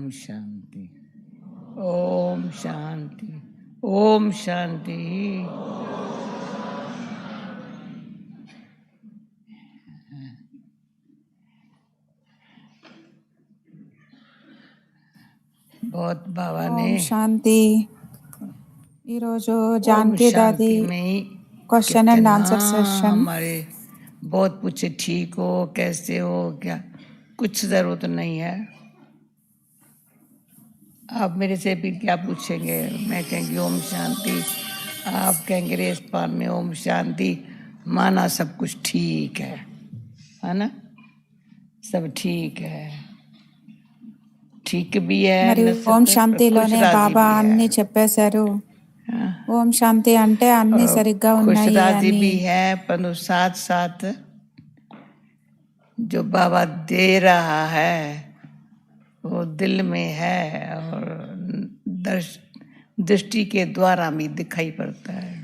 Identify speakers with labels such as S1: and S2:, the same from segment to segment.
S1: ओम शांति, ओम शांति, ओम शांति। बहुत बाबा ने
S2: ఓం శాంతి. ఈరోజు
S1: ओम
S2: జానకి దాది
S1: शांति में ही
S2: క్వశ్చన్ అండ్
S1: कितना
S2: ఆన్సర్ సెషన్.
S1: हमारे बहुत पूछे ठीक हो, कैसे हो, क्या कुछ जरूरत नहीं है। आप मेरे से भी क्या पूछेंगे, मैं कहेंगी ओम शांति, आप कहेंगे रेस्पान में ओम शांति, माना सब कुछ ठीक है ना, सब ठीक है, ठीक भी है
S2: మరి
S1: न
S2: ఓం
S1: सब,
S2: శాంతిలోనే
S1: खुश राजी
S2: బాబా
S1: भी है।
S2: అన్ని చెప్పేశారు.
S1: हाँ,
S2: ఓం శాంతి అంటే అన్ని సరిగ్గా
S1: खुश
S2: ఉన్నాయి
S1: राजी
S2: అని.
S1: भी है, परंतु साथ साथ जो बाबा दे रहा है वो दिल में है और दृष्टि के द्वारा भी दिखाई पड़ता है,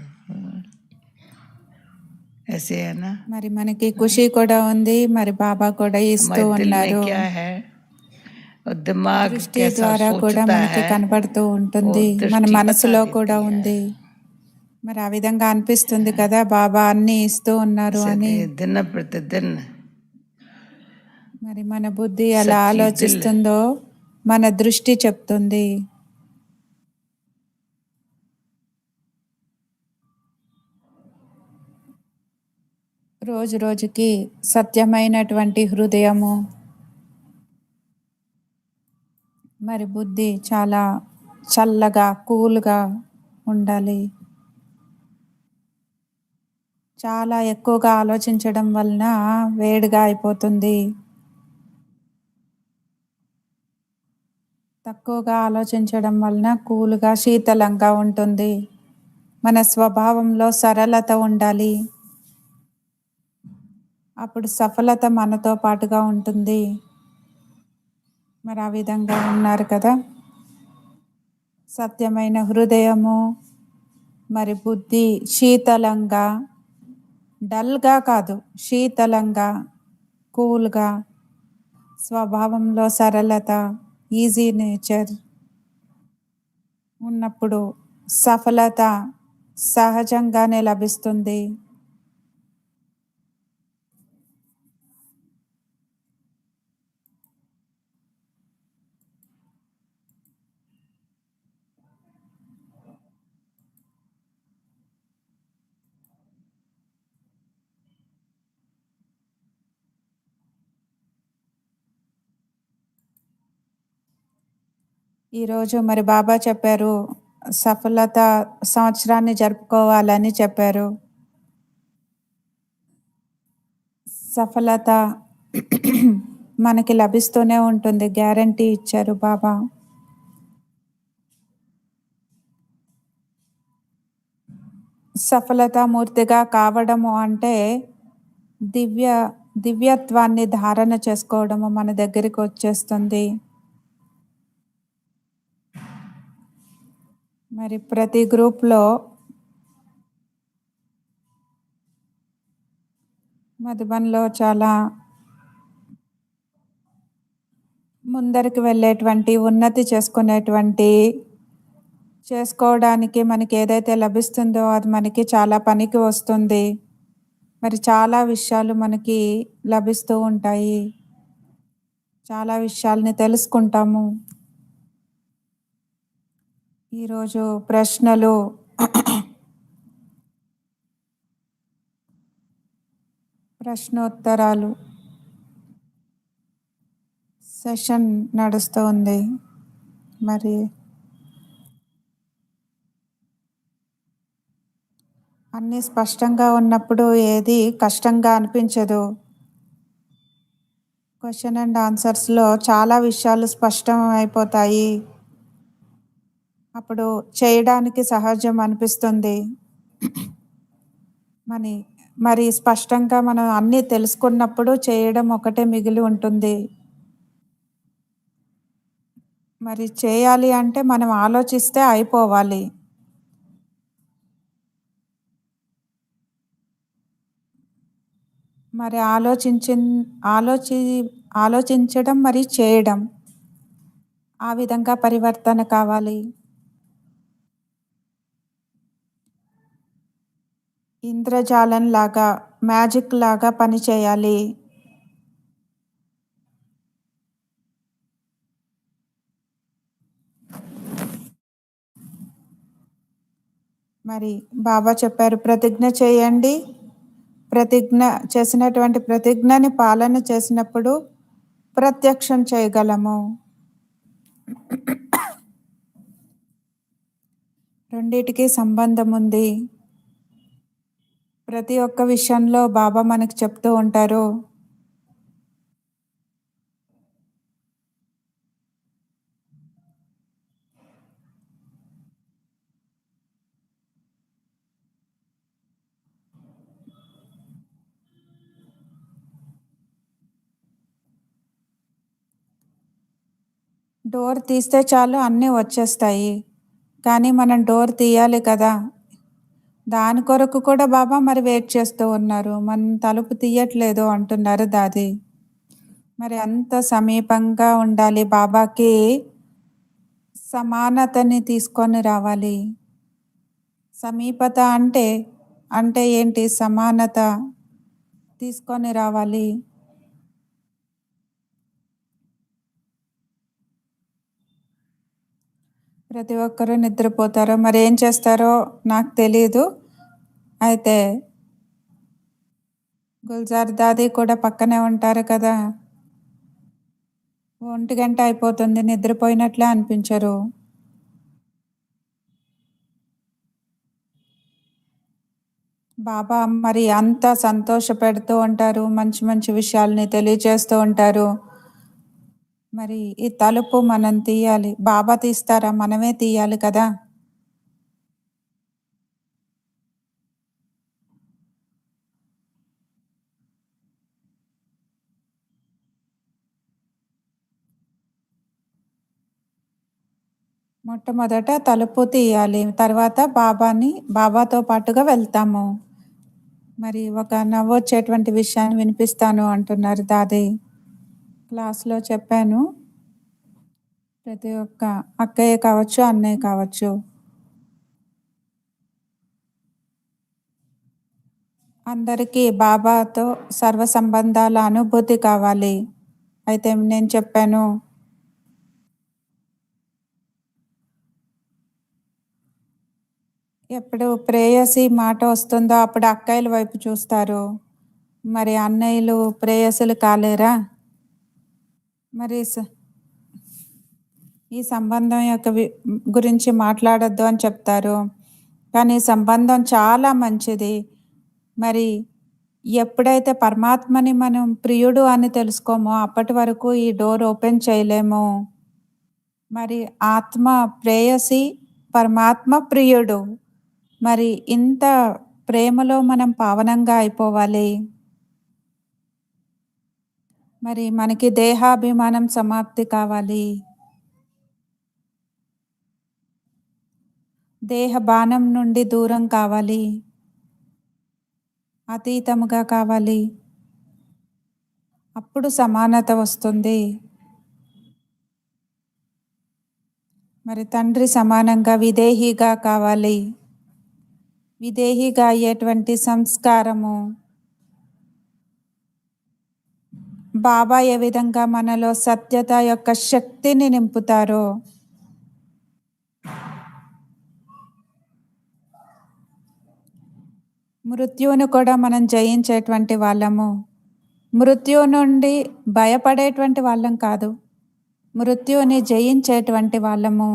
S1: ऐसे है ना।
S2: మరి మనకి ఖుషి కూడా ఉంది, మరి బాబా కూడా ఇస్తూ
S1: हमारे दिल में
S2: ఉన్నారు.
S1: क्या है और दिमाग
S2: దృష్టి
S1: कैसा
S2: ద్వారా కూడా
S1: सोचता
S2: మనకి
S1: है
S2: కనబడుతూ
S1: वो
S2: ఉంటుంది, మన
S1: दृष्टि
S2: మనసులో
S1: बता
S2: కూడా
S1: देती है।
S2: ఉంది. మరి ఆ విధంగా అనిపిస్తుంది కదా బాబా అన్ని ఇస్తూ ఉన్నారు అని.
S1: दिन प्रतिदिन
S2: మరి మన బుద్ధి ఎలా
S1: सच्ची दिल
S2: ఆలోచిస్తుందో మన దృష్టి చెప్తుంది. రోజు రోజుకి సత్యమైనటువంటి హృదయము, మరి బుద్ధి చాలా చల్లగా కూల్గా ఉండాలి. చాలా ఎక్కువగా ఆలోచించడం వలన వేడిగా అయిపోతుంది. తక్కువగా ఆలోచించడం వలన కూల్గా శీతలంగా ఉంటుంది. మన స్వభావంలో సరళత ఉండాలి, అప్పుడు సఫలత మనతో పాటుగా ఉంటుంది. మరి ఆ విధంగా ఉన్నారు కదా. సత్యమైన హృదయము, మరి బుద్ధి శీతలంగా, డల్గా కాదు, శీతలంగా కూల్గా, స్వభావంలో సరళత, ఈజీ నేచర్ ఉన్నప్పుడు సఫలత సహజంగానే లభిస్తుంది. ఈరోజు మరి బాబా చెప్పారు సఫలత సంవత్సరాన్ని జరుపుకోవాలని చెప్పారు. సఫలత మనకి లభిస్తూనే ఉంటుంది, గ్యారంటీ ఇచ్చారు బాబా. సఫలతామూర్తిగా కావడము అంటే దివ్యత్వాన్ని ధారణ చేసుకోవడము మన దగ్గరికి వచ్చేస్తుంది. మరి ప్రతి గ్రూప్లో మధుబన్లో చాలా ముందరికి వెళ్ళేటువంటి, ఉన్నతి చేసుకోవడానికి మనకి ఏదైతే లభిస్తుందో అది మనకి చాలా పనికి వస్తుంది. మరి చాలా విషయాలు మనకి లభిస్తూ ఉంటాయి, చాలా విషయాల్ని తెలుసుకుంటాము. ఈరోజు ప్రశ్నలు ప్రశ్నోత్తరాలు సెషన్ నడుస్తుంది. మరి అన్నీ స్పష్టంగా ఉన్నప్పుడు ఏది కష్టంగా అనిపించదు. క్వశ్చన్ అండ్ ఆన్సర్స్లో చాలా విషయాలు స్పష్టం అయిపోతాయి, అప్పుడు చేయడానికి సహజం అనిపిస్తుంది. మరి స్పష్టంగా మనం అన్నీ తెలుసుకున్నప్పుడు చేయడం ఒకటే మిగిలి ఉంటుంది. మరి చేయాలి అంటే మనం ఆలోచిస్తే అయిపోవాలి. మరి ఆలోచించడం మరి చేయడం ఆ విధంగా పరివర్తన కావాలి. ఇంద్రజాలంలాగా, మ్యాజిక్ లాగా పనిచేయాలి. మరి బాబా చెప్పారు, ప్రతిజ్ఞ చేయండి. ప్రతిజ్ఞ చేసినటువంటి ప్రతిజ్ఞని పాలన చేసినప్పుడు ప్రత్యక్షం చేయగలము. రెండిటికి సంబంధం ఉంది. ప్రతి ఒక్క విషయంలో బాబా మనకు చెప్తూ ఉంటారు. డోర్ తీస్తే చాలు అన్నీ వచ్చేస్తాయి. కానీ మనం డోర్ తీయాలి కదా! దాని కొరకు కూడా బాబా మరి వెయిట్ చేస్తూ ఉన్నారు. మనం తలుపు తీయట్లేదు అంటున్నారు దాది. మరి అంత సమీపంగా ఉండాలి. బాబాకి సమానతని తీసుకొని రావాలి. సమీపత అంటే ఏంటి? సమానత తీసుకొని రావాలి. ప్రతి ఒక్కరూ నిద్రపోతారో మరి ఏం చేస్తారో నాకు తెలీదు. అయితే గుల్జార్ దాది కూడా పక్కనే ఉంటారు కదా! 1 అయిపోతుంది, నిద్రపోయినట్లే అనిపించరు. బాబా మరి అంత సంతోషపెడుతూ ఉంటారు. మంచి మంచి విషయాల్ని తెలియజేస్తూ ఉంటారు. మరి ఈ తలుపు మనం తీయాలి. బాబా తీస్తారా? మనమే తీయాలి కదా! మొట్టమొదట తలుపు తీయాలి. తర్వాత బాబాతో పాటుగా వెళ్తాము. మరి ఒక నవ్వొచ్చేటువంటి విషయాన్ని వినిపిస్తాను అంటున్నారు దాది. క్లాస్‌లో చెప్పాను. ప్రతి ఒక్క అక్కయ్య కావచ్చు, అన్నయ్య కావచ్చు. అందరికీ బాబాతో సర్వ సంబంధాల అనుభూతి కావాలి. అయితే నేను చెప్పాను, ఎప్పుడు ప్రేయసి మాట వస్తుందో అప్పుడు అక్కయ్యల వైపు చూస్తారు. మరి అన్నయ్యలు ప్రేయసులు కాలేరా? మరి ఈ సంబంధం యొక్క గురించి మాట్లాడొద్దు అని చెప్తారు. కానీ ఈ సంబంధం చాలా మంచిది. మరి ఎప్పుడైతే పరమాత్మని మనం ప్రియుడు అని తెలుసుకోమో అప్పటి వరకు ఈ డోర్ ఓపెన్ చేయలేము. మరి ఆత్మ ప్రేయసి, పరమాత్మ ప్రియుడు. మరి ఇంత ప్రేమలో మనం పావనంగా అయిపోవాలి. మరి మనకి దేహాభిమానం సమాప్తి కావాలి. దేహ బాణం నుండి దూరం కావాలి. అతీతముగా కావాలి. అప్పుడు సమానత వస్తుంది. మరి తండ్రి సమానంగా విదేహిగా కావాలి. విదేహిగా అయ్యేటువంటి సంస్కారము బాబా ఏ విధంగా మనలో సత్యత యొక్క శక్తిని నింపుతారో మృత్యువును కూడా మనం జయించేటువంటి వాళ్ళము. మృత్యు నుండి భయపడేటువంటి వాళ్ళం కాదు, మృత్యువుని జయించేటువంటి వాళ్ళము.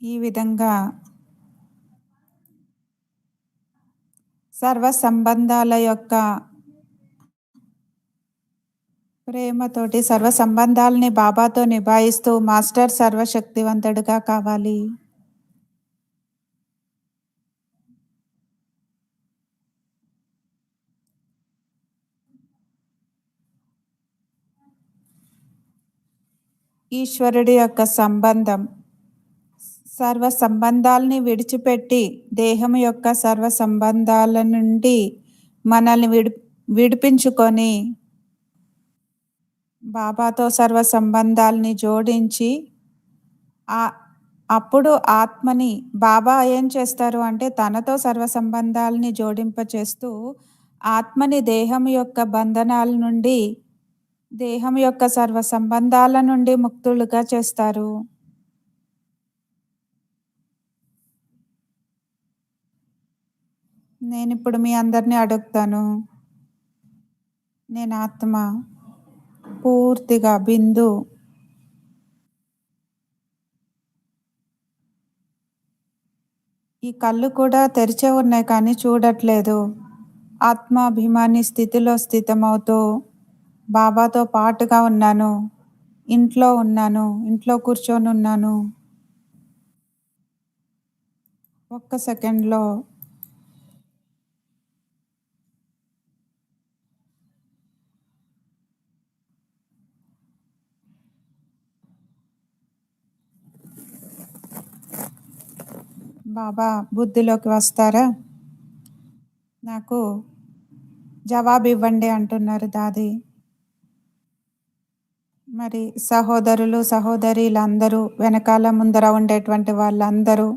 S2: ఈ విధంగా సర్వ సంబంధాల యొక్క ప్రేమతోటి సర్వ సంబంధాలని బాబాతో నిభాయిస్తూ మాస్టర్ సర్వశక్తివంతుడుగా కావాలి. ఈశ్వరుడి యొక్క సంబంధం. సర్వ సంబంధాల్ని విడిచిపెట్టి దేహం యొక్క సర్వ సంబంధాల నుండి మనల్ని విడిపించుకొని బాబాతో సర్వ సంబంధాల్ని జోడించి అప్పుడు ఆత్మని బాబా ఏం చేస్తారు అంటే తనతో సర్వ సంబంధాలని జోడింపచేస్తూ ఆత్మని దేహం యొక్క బంధనాల నుండి దేహం యొక్క సర్వ సంబంధాల నుండి ముక్తులుగా చేస్తారు. నేనిప్పుడు మీ అందరినీ అడుగుతాను, నేను ఆత్మ పూర్తిగా బిందు ఈ కళ్ళు కూడా తెరిచే ఉన్నాయి కానీ చూడట్లేదు. ఆత్మాభిమాని స్థితిలో స్థితమవుతూ బాబాతో పాటుగా ఉన్నాను, ఇంట్లో కూర్చొని ఉన్నాను. ఒక్క సెకండ్లో బాబా బుద్ధిలోకి వస్తారా? నాకు జవాబు ఇవ్వండి అంటున్నారు దాది. మరి సహోదరులు సహోదరులందరూ వెనకాల ముందర ఉండేటువంటి వాళ్ళందరూ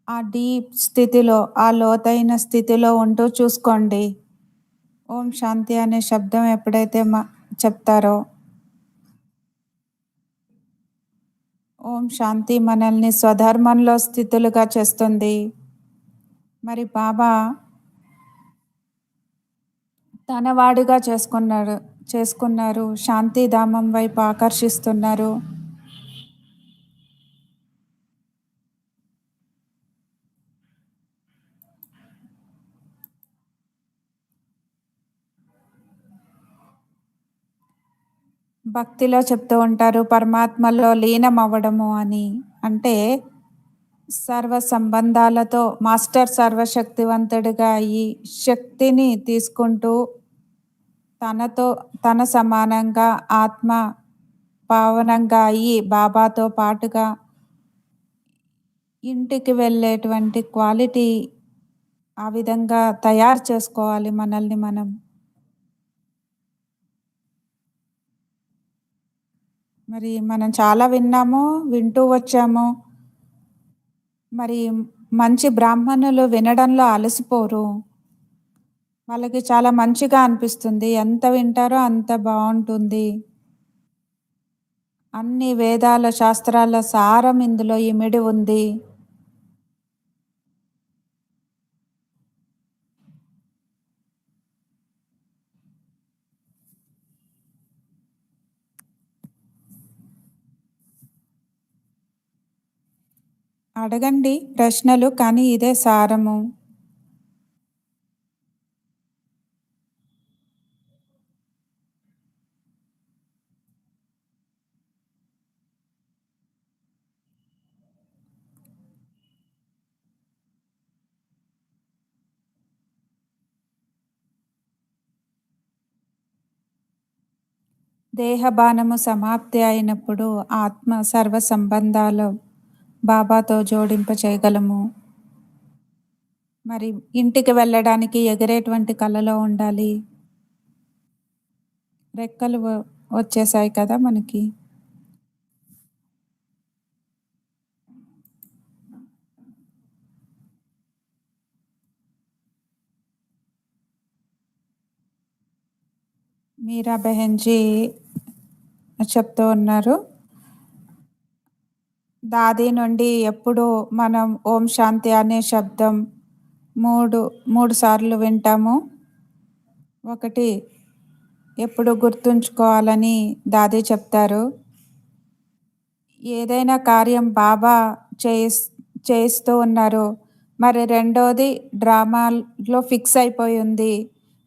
S2: ఆ డీప్ స్థితిలో ఆ లోతైన స్థితిలో ఉంటూ చూసుకోండి. ఓం శాంతి అనే శబ్దం ఎప్పుడైతే చెప్తారో ఓం శాంతి మనల్ని స్వధర్మంలో స్థితులుగా చేస్తుంది. మరి బాబా తన వాడిగా చేసుకున్నారు, శాంతిధామం వైపు ఆకర్షిస్తున్నారు. భక్తిలో చెప్తూ ఉంటారు పరమాత్మలో లీనం అవ్వడము అని. అంటే సర్వ సంబంధాలతో మాస్టర్ సర్వశక్తివంతుడిగా ఈ శక్తిని తీసుకుంటూ తన సమానంగా ఆత్మ పావనంగా అయ్యి బాబాతో పాటుగా ఇంటికి వెళ్ళేటువంటి క్వాలిటీ ఆ విధంగా తయారు చేసుకోవాలి మనల్ని మనం. మరి మనం చాలా వింటూ వచ్చాము. మరి మంచి బ్రాహ్మణులు వినడంలో అలసిపోరు. వాళ్ళకి చాలా మంచిగా అనిపిస్తుంది. ఎంత వింటారో అంత బాగుంటుంది. అన్ని వేదాల శాస్త్రాల సారం ఇందులో ఇమిడి ఉంది. అడగండి ప్రశ్నలు, కానీ ఇదే సారము. దేహబానము సమాప్తి అయినప్పుడు ఆత్మ సర్వ సంబంధాలు బాబాతో జోడింప చేయగలము. మరి ఇంటికి వెళ్ళడానికి ఎగిరేటువంటి కళలో ఉండాలి. రెక్కలు వచ్చేసాయి కదా మనకి. మీరా బెహెన్జీ చెప్తూ ఉన్నారు, దాది నుండి ఎప్పుడు మనం ఓం శాంతి అనే శబ్దం మూడు సార్లు వింటాము. ఒకటి ఎప్పుడు గుర్తుంచుకోవాలని దాది చెప్తారు. ఏదైనా కార్యం బాబా చేయిస్తూ ఉన్నారు. మరి రెండోది డ్రామాలో ఫిక్స్ అయిపోయి ఉంది.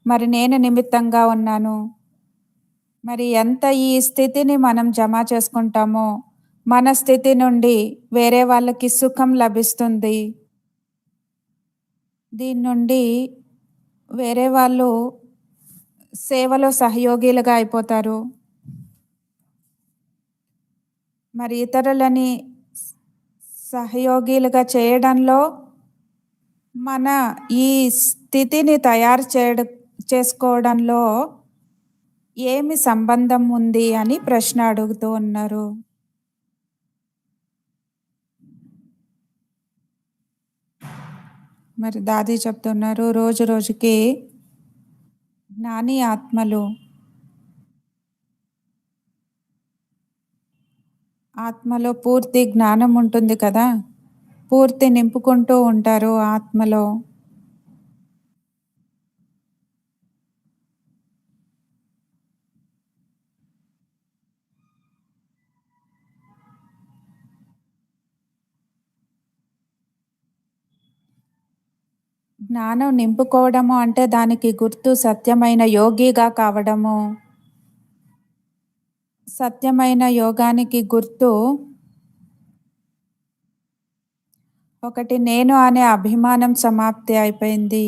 S2: మరి నేను నిమిత్తంగా ఉన్నాను. మరి ఎంత ఈ స్థితిని మనం జమ చేసుకుంటామో మన స్థితి నుండి వేరే వాళ్ళకి సుఖం లభిస్తుంది. దీని నుండి వేరే వాళ్ళు సేవలో సహయోగిలుగా అయిపోతారు. మరి ఇతరులని సహయోగిలుగా చేయడంలో మన ఈ స్థితిని తయారు చేసుకోవడంలో ఏమి సంబంధం ఉంది అని ప్రశ్న అడుగుతూ ఉన్నారు. మరి దాది చెప్తున్నారు, రోజు రోజుకి జ్ఞాని ఆత్మలో పూర్తి జ్ఞానం ఉంటుంది కదా, పూర్తి నింపుకుంటూ ఉంటారు ఆత్మలో. జ్ఞానం నింపుకోవడము అంటే దానికి గుర్తు సత్యమైన యోగిగా కావడము. సత్యమైన యోగానికి గుర్తు ఒకటి, నేను అనే అభిమానం సమాప్తి అయిపోయింది.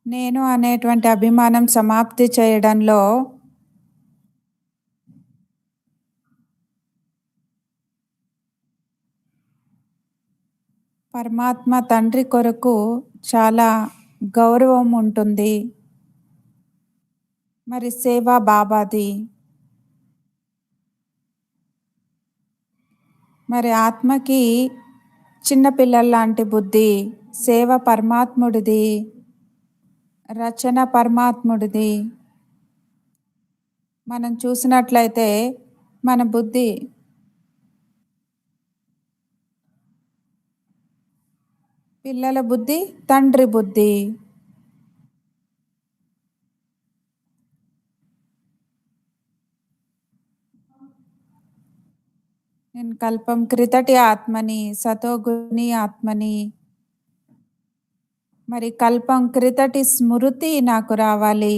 S2: నేను అనేటువంటి అభిమానం సమాప్తి చేయడంలో పరమాత్మ తండ్రి కొరకు చాలా గౌరవం ఉంటుంది. మరి సేవ బాబాది. మరి ఆత్మకి చిన్నపిల్లల లాంటి బుద్ధి, సేవ పరమాత్ముడిది, రచన పరమాత్ముడిది. మనం చూసినట్లయితే మన బుద్ధి పిల్లల బుద్ధి, తండ్రి బుద్ధి. నేను కల్పం క్రితటి ఆత్మని, సతోగుణి ఆత్మని. మరి కల్పం క్రితటి స్మృతి నాకు రావాలి.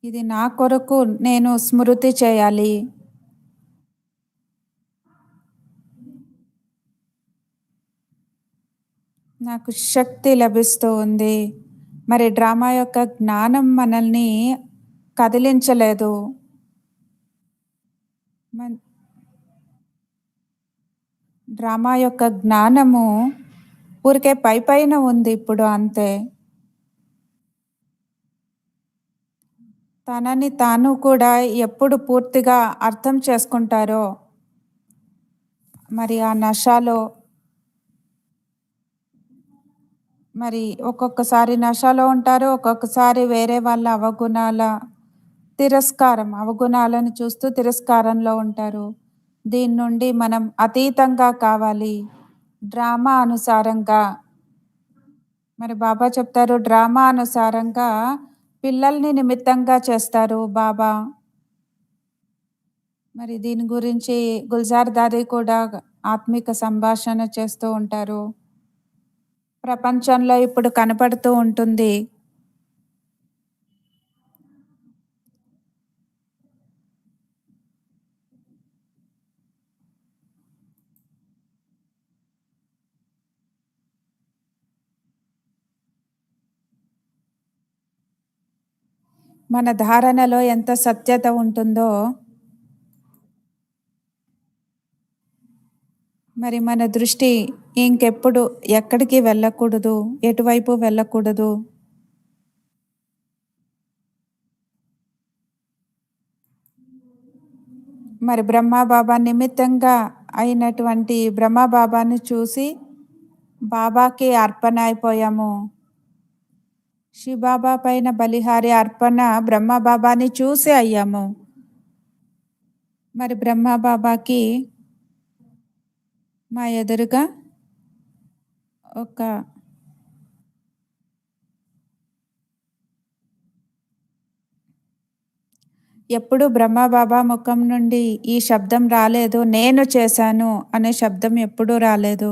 S2: ఇది నా కొరకు నేను స్మృతి చేయాలి. నాకు శక్తి లభిస్తూ ఉంది. మరి డ్రామా యొక్క జ్ఞానం మనల్ని కదిలించలేదు. డ్రామా యొక్క జ్ఞానము ఊరికే పైన ఉంది ఇప్పుడు, అంతే. తనని తాను కూడా ఎప్పుడు పూర్తిగా అర్థం చేసుకుంటారో, మరి ఆ నశాలో, మరి ఒక్కొక్కసారి నశాలో ఉంటారు, ఒక్కొక్కసారి వేరే వాళ్ళ అవగుణాలను చూస్తూ తిరస్కారంలో ఉంటారు. దీని నుండి మనం అతీతంగా కావాలి, డ్రామా అనుసారంగా. మరి బాబా చెప్తారు, డ్రామా అనుసారంగా పిల్లల్ని నిమిత్తంగా చేస్తారు బాబా. మరి దీని గురించి గుల్జార్ దాది కూడా ఆత్మిక సంభాషణ చేస్తూ ఉంటారు. ప్రపంచంలో ఇప్పుడు కనపడుతూ ఉంటుంది. మన ధారణలో ఎంత సత్యత ఉంటుందో, మరి మన దృష్టి ఇంకెప్పుడు ఎక్కడికి వెళ్ళకూడదు, ఎటువైపు వెళ్ళకూడదు. మరి బ్రహ్మాబాబా నిమిత్తంగా అయినటువంటి బ్రహ్మబాబాని చూసి బాబాకి అర్పణ అయిపోయాము. శివబాబా పైన బలిహారి అర్పణ బ్రహ్మబాబాని చూసి అయ్యాము. మరి బ్రహ్మబాబాకి మా ఎదురుగా ఎప్పుడు బ్రహ్మబాబా ముఖం నుండి ఈ శబ్దం రాలేదు, నేను చేశాను అనే శబ్దం ఎప్పుడూ రాలేదు.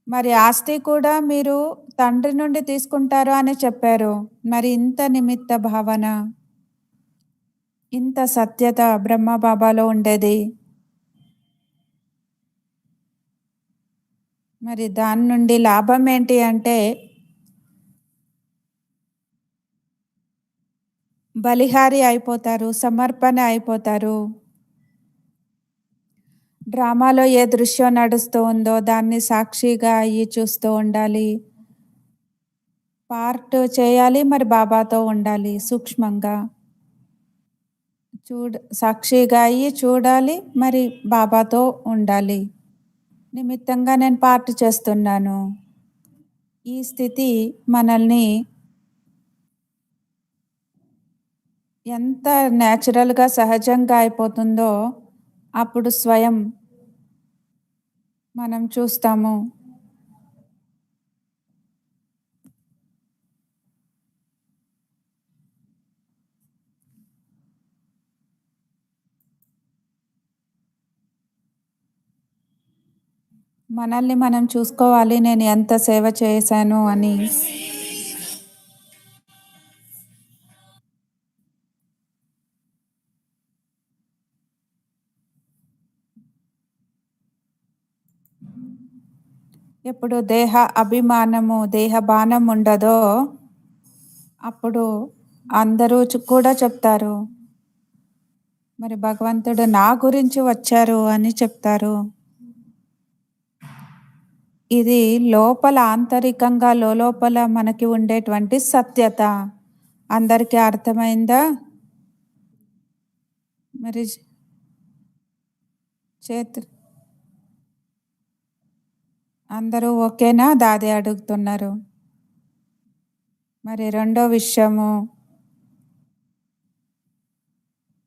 S2: మరి ఆస్తి కూడా మీరు తండ్రి నుండి తీసుకుంటారు అని చెప్పారు. మరి ఇంత నిమిత్త భావన, ఇంత సత్యత బ్రహ్మబాబాలో ఉండేది. మరి దాని నుండి లాభం ఏంటి అంటే బలిహారి అయిపోతారు, సమర్పణ అయిపోతారు. డ్రామాలో ఏ దృశ్యం నడుస్తూ ఉందో దాన్ని సాక్షిగా అయ్యి చూస్తూ ఉండాలి. పార్ట్ చేయాలి, మరి బాబాతో ఉండాలి సూక్ష్మంగా. సాక్షిగా అయ్యి చూడాలి, మరి బాబాతో ఉండాలి. నిమిత్తంగా నేను పార్ట్ చేస్తున్నాను. ఈ స్థితి మనల్ని ఎంత న్యాచురల్‌గా, సహజంగా అయిపోతుందో అప్పుడు స్వయం మనం చూస్తాము. మనల్ని మనం చూసుకోవాలి, నేను ఎంత సేవ చేశాను అని. ఎప్పుడు దేహ అభిమానము, దేహ బాణం ఉండదో అప్పుడు అందరూ కూడా చెప్తారు, మరి భగవంతుడు నా గురించి వచ్చారు అని చెప్తారు. ఇది లోపల ఆంతరికంగా లోపల మనకి ఉండేటువంటి సత్యత. అందరికీ అర్థమైందా? మరి చేతు అందరూ ఓకేనా? దాది అడుగుతున్నారు. మరి రెండో విషయము,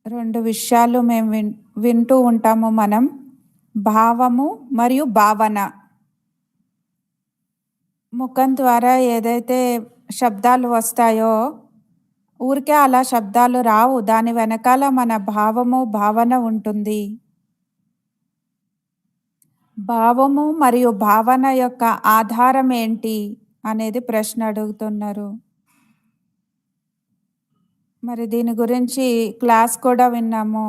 S2: 2 విషయాలు మేము వింటూ ఉంటాము మనం. భావము మరియు భావన. ముఖం ద్వారా ఏదైతే శబ్దాలు వస్తాయో ఊరికే అలా శబ్దాలు రావు. దాని వెనకాల మన భావము, భావన ఉంటుంది. భావము మరియు భావన యొక్క ఆధారం ఏంటి అనేది ప్రశ్న అడుగుతున్నారు. మరి దీని గురించి క్లాస్ కూడా విన్నాము.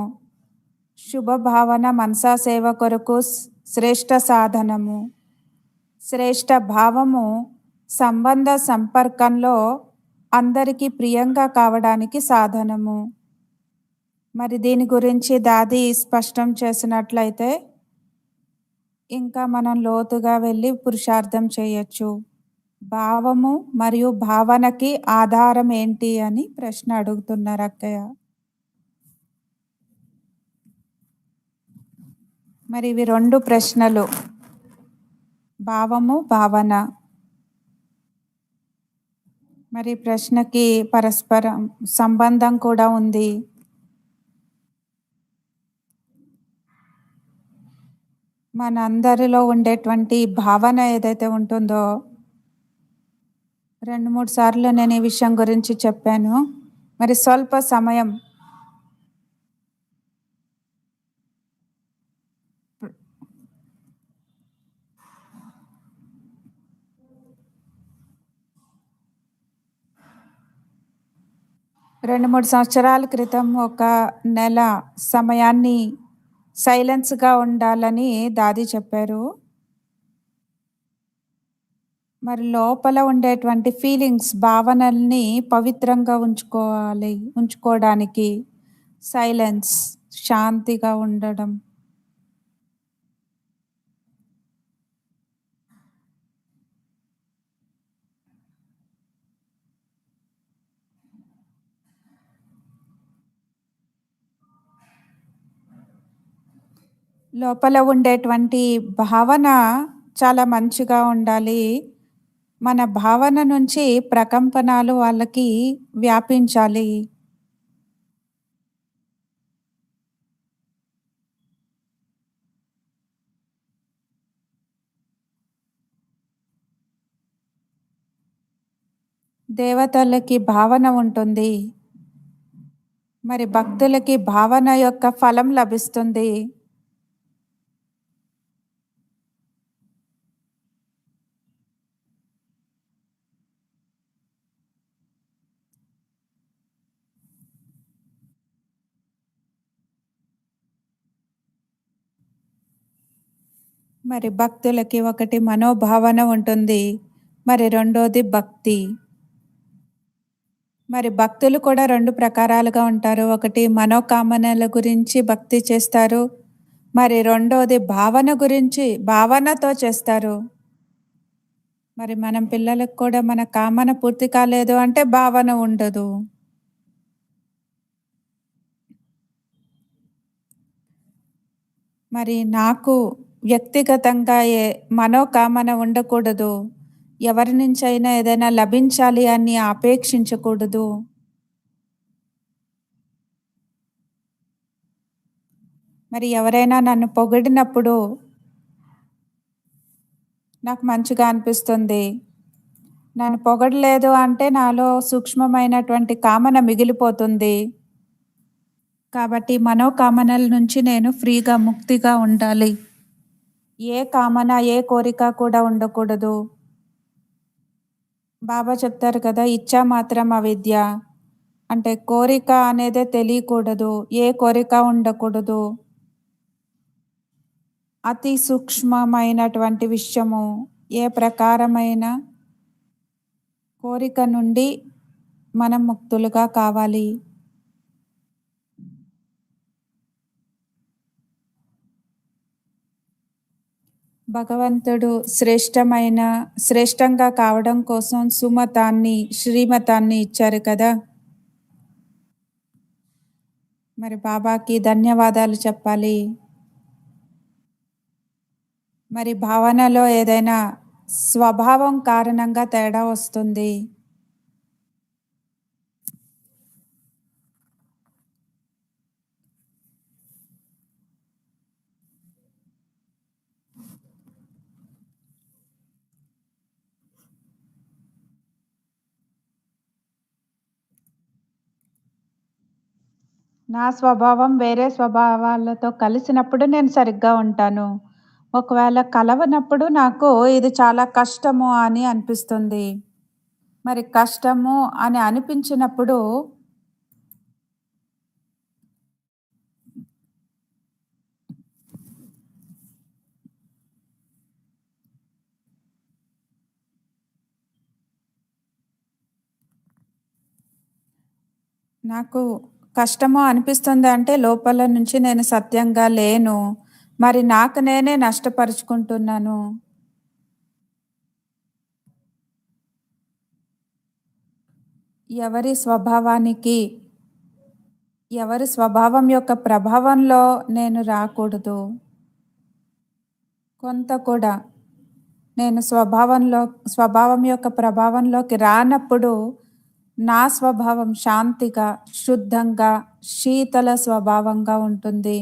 S2: శుభ భావన మనసా సేవ కొరకు శ్రేష్ఠ సాధనము. శ్రేష్ఠ భావము సంబంధ సంపర్కంలో అందరికీ ప్రియంగా కావడానికి సాధనము. మరి దీని గురించి దాది స్పష్టం చేసినట్లయితే ఇంకా మనం లోతుగా వెళ్ళి పురుషార్థం చేయొచ్చు. భావము మరియు భావనకి ఆధారం ఏంటి అని ప్రశ్న అడుగుతున్నారు అక్కయ్య. మరి ఇవి 2 ప్రశ్నలు. భావము, భావన. మరి ప్రశ్నకి పరస్పరం సంబంధం కూడా ఉంది. మన అందరిలో ఉండేటువంటి భావన ఏదైతే ఉంటుందో 2-3 సార్లు నేను ఈ విషయం గురించి చెప్పాను. మరి స్వల్ప సమయం రెండు మూడు సంవత్సరాల క్రితం ఒక నెల సమయాన్ని సైలెన్స్గా ఉండాలని దాది చెప్పారు. మరి లోపల ఉండేటువంటి ఫీలింగ్స్, భావనల్ని పవిత్రంగా ఉంచుకోవడానికి సైలెన్స్, శాంతిగా ఉండడం. లోపల ఉండేటువంటి భావన చాలా మంచిగా ఉండాలి. మన భావన నుంచి ప్రకంపనాలు వాళ్ళకి వ్యాపించాలి. దేవతలకి భావన ఉంటుంది, మరి భక్తులకి భావన యొక్క ఫలం లభిస్తుంది. మరి భక్తులకి ఒకటి మనోభావన ఉంటుంది. మరి రెండోది భక్తి. మరి భక్తులు కూడా 2 ప్రకారాలుగా ఉంటారు. ఒకటి మనోకామనల గురించి భక్తి చేస్తారు. మరి రెండోది భావన గురించి భావనతో చేస్తారు. మరి మనం పిల్లలకు కూడా మన కామన పూర్తి కాలేదు అంటే భావన ఉండదు. మరి నాకు వ్యక్తిగతంగా మనోకామన ఉండకూడదు. ఎవరి నుంచైనా ఏదైనా లభించాలి అని ఆపేక్షించకూడదు. మరి ఎవరైనా నన్ను పొగిడినప్పుడు నాకు మంచిగా అనిపిస్తుంది. నన్ను పొగడలేదు అంటే నాలో సూక్ష్మమైనటువంటి కామన మిగిలిపోతుంది. కాబట్టి మనోకామనల నుంచి నేను ఫ్రీగా, ముక్తిగా ఉండాలి. ఏ కామన, ఏ కోరిక కూడా ఉండకూడదు. బాబా చెప్తారు కదా! ఇచ్చా మాత్రం అవిద్య. అంటే కోరిక అనేదే తెలియకూడదు. ఏ కోరిక ఉండకూడదు. అతి సూక్ష్మమైనటువంటి విషయము ఏ ప్రకారమైన కోరిక నుండి మనం ముక్తులుగా కావాలి. భగవంతుడు శ్రేష్టంగా కావడం కోసం శ్రీమతాన్ని ఇచ్చారు కదా! మరి బాబాకి ధన్యవాదాలు చెప్పాలి. మరి భావనలో ఏదైనా స్వభావం కారణంగా తేడా వస్తుంది. నా స్వభావం వేరే స్వభావాలతో కలిసినప్పుడు నేను సరిగ్గా ఉంటాను. ఒకవేళ కలవనప్పుడు నాకు ఇది చాలా కష్టము అని అనిపిస్తుంది. మరి కష్టము అని అనిపించినప్పుడు నాకు కష్టము అనిపిస్తుంది అంటే లోపల నుంచి నేను సత్యంగా లేను. మరి నాకు నేనే నష్టపరుచుకుంటున్నాను. ఎవరి స్వభావం యొక్క ప్రభావంలో నేను రాకూడదు. కొంత కూడా నేను స్వభావం యొక్క ప్రభావంలోకి రానప్పుడు నా స్వభావం శాంతిగా, శుద్ధంగా, శీతల స్వభావంగా ఉంటుంది.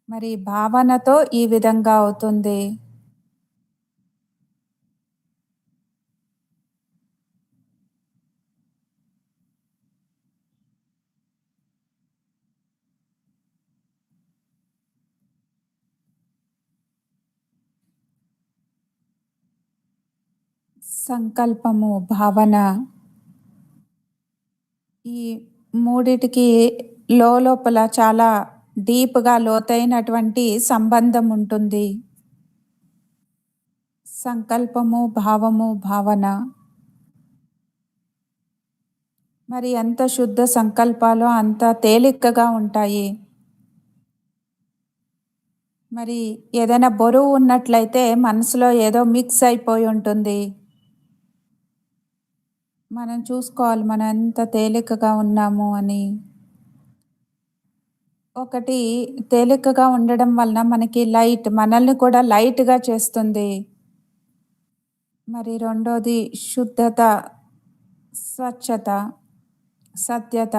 S2: మరి భావనతో ఈ విధంగా అవుతుంది. సంకల్పము, భావన ఈ మూడిటికి లోపల చాలా డీప్‌గా లోతైనటువంటి సంబంధం ఉంటుంది. సంకల్పము, భావము, భావన. మరి ఎంత శుద్ధ సంకల్పాలో అంత తేలికగా ఉంటాయి. మరి ఏదైనా బరువు ఉన్నట్లయితే మనసులో ఏదో మిక్స్ అయిపోయి ఉంటుంది. మనం చూసుకోవాలి మనం ఎంత తేలికగా ఉన్నాము అని. ఒకటి తేలికగా ఉండడం వలన మనల్ని కూడా లైట్‌గా చేస్తుంది. మరి రెండోది శుద్ధత, స్వచ్ఛత, సత్యత.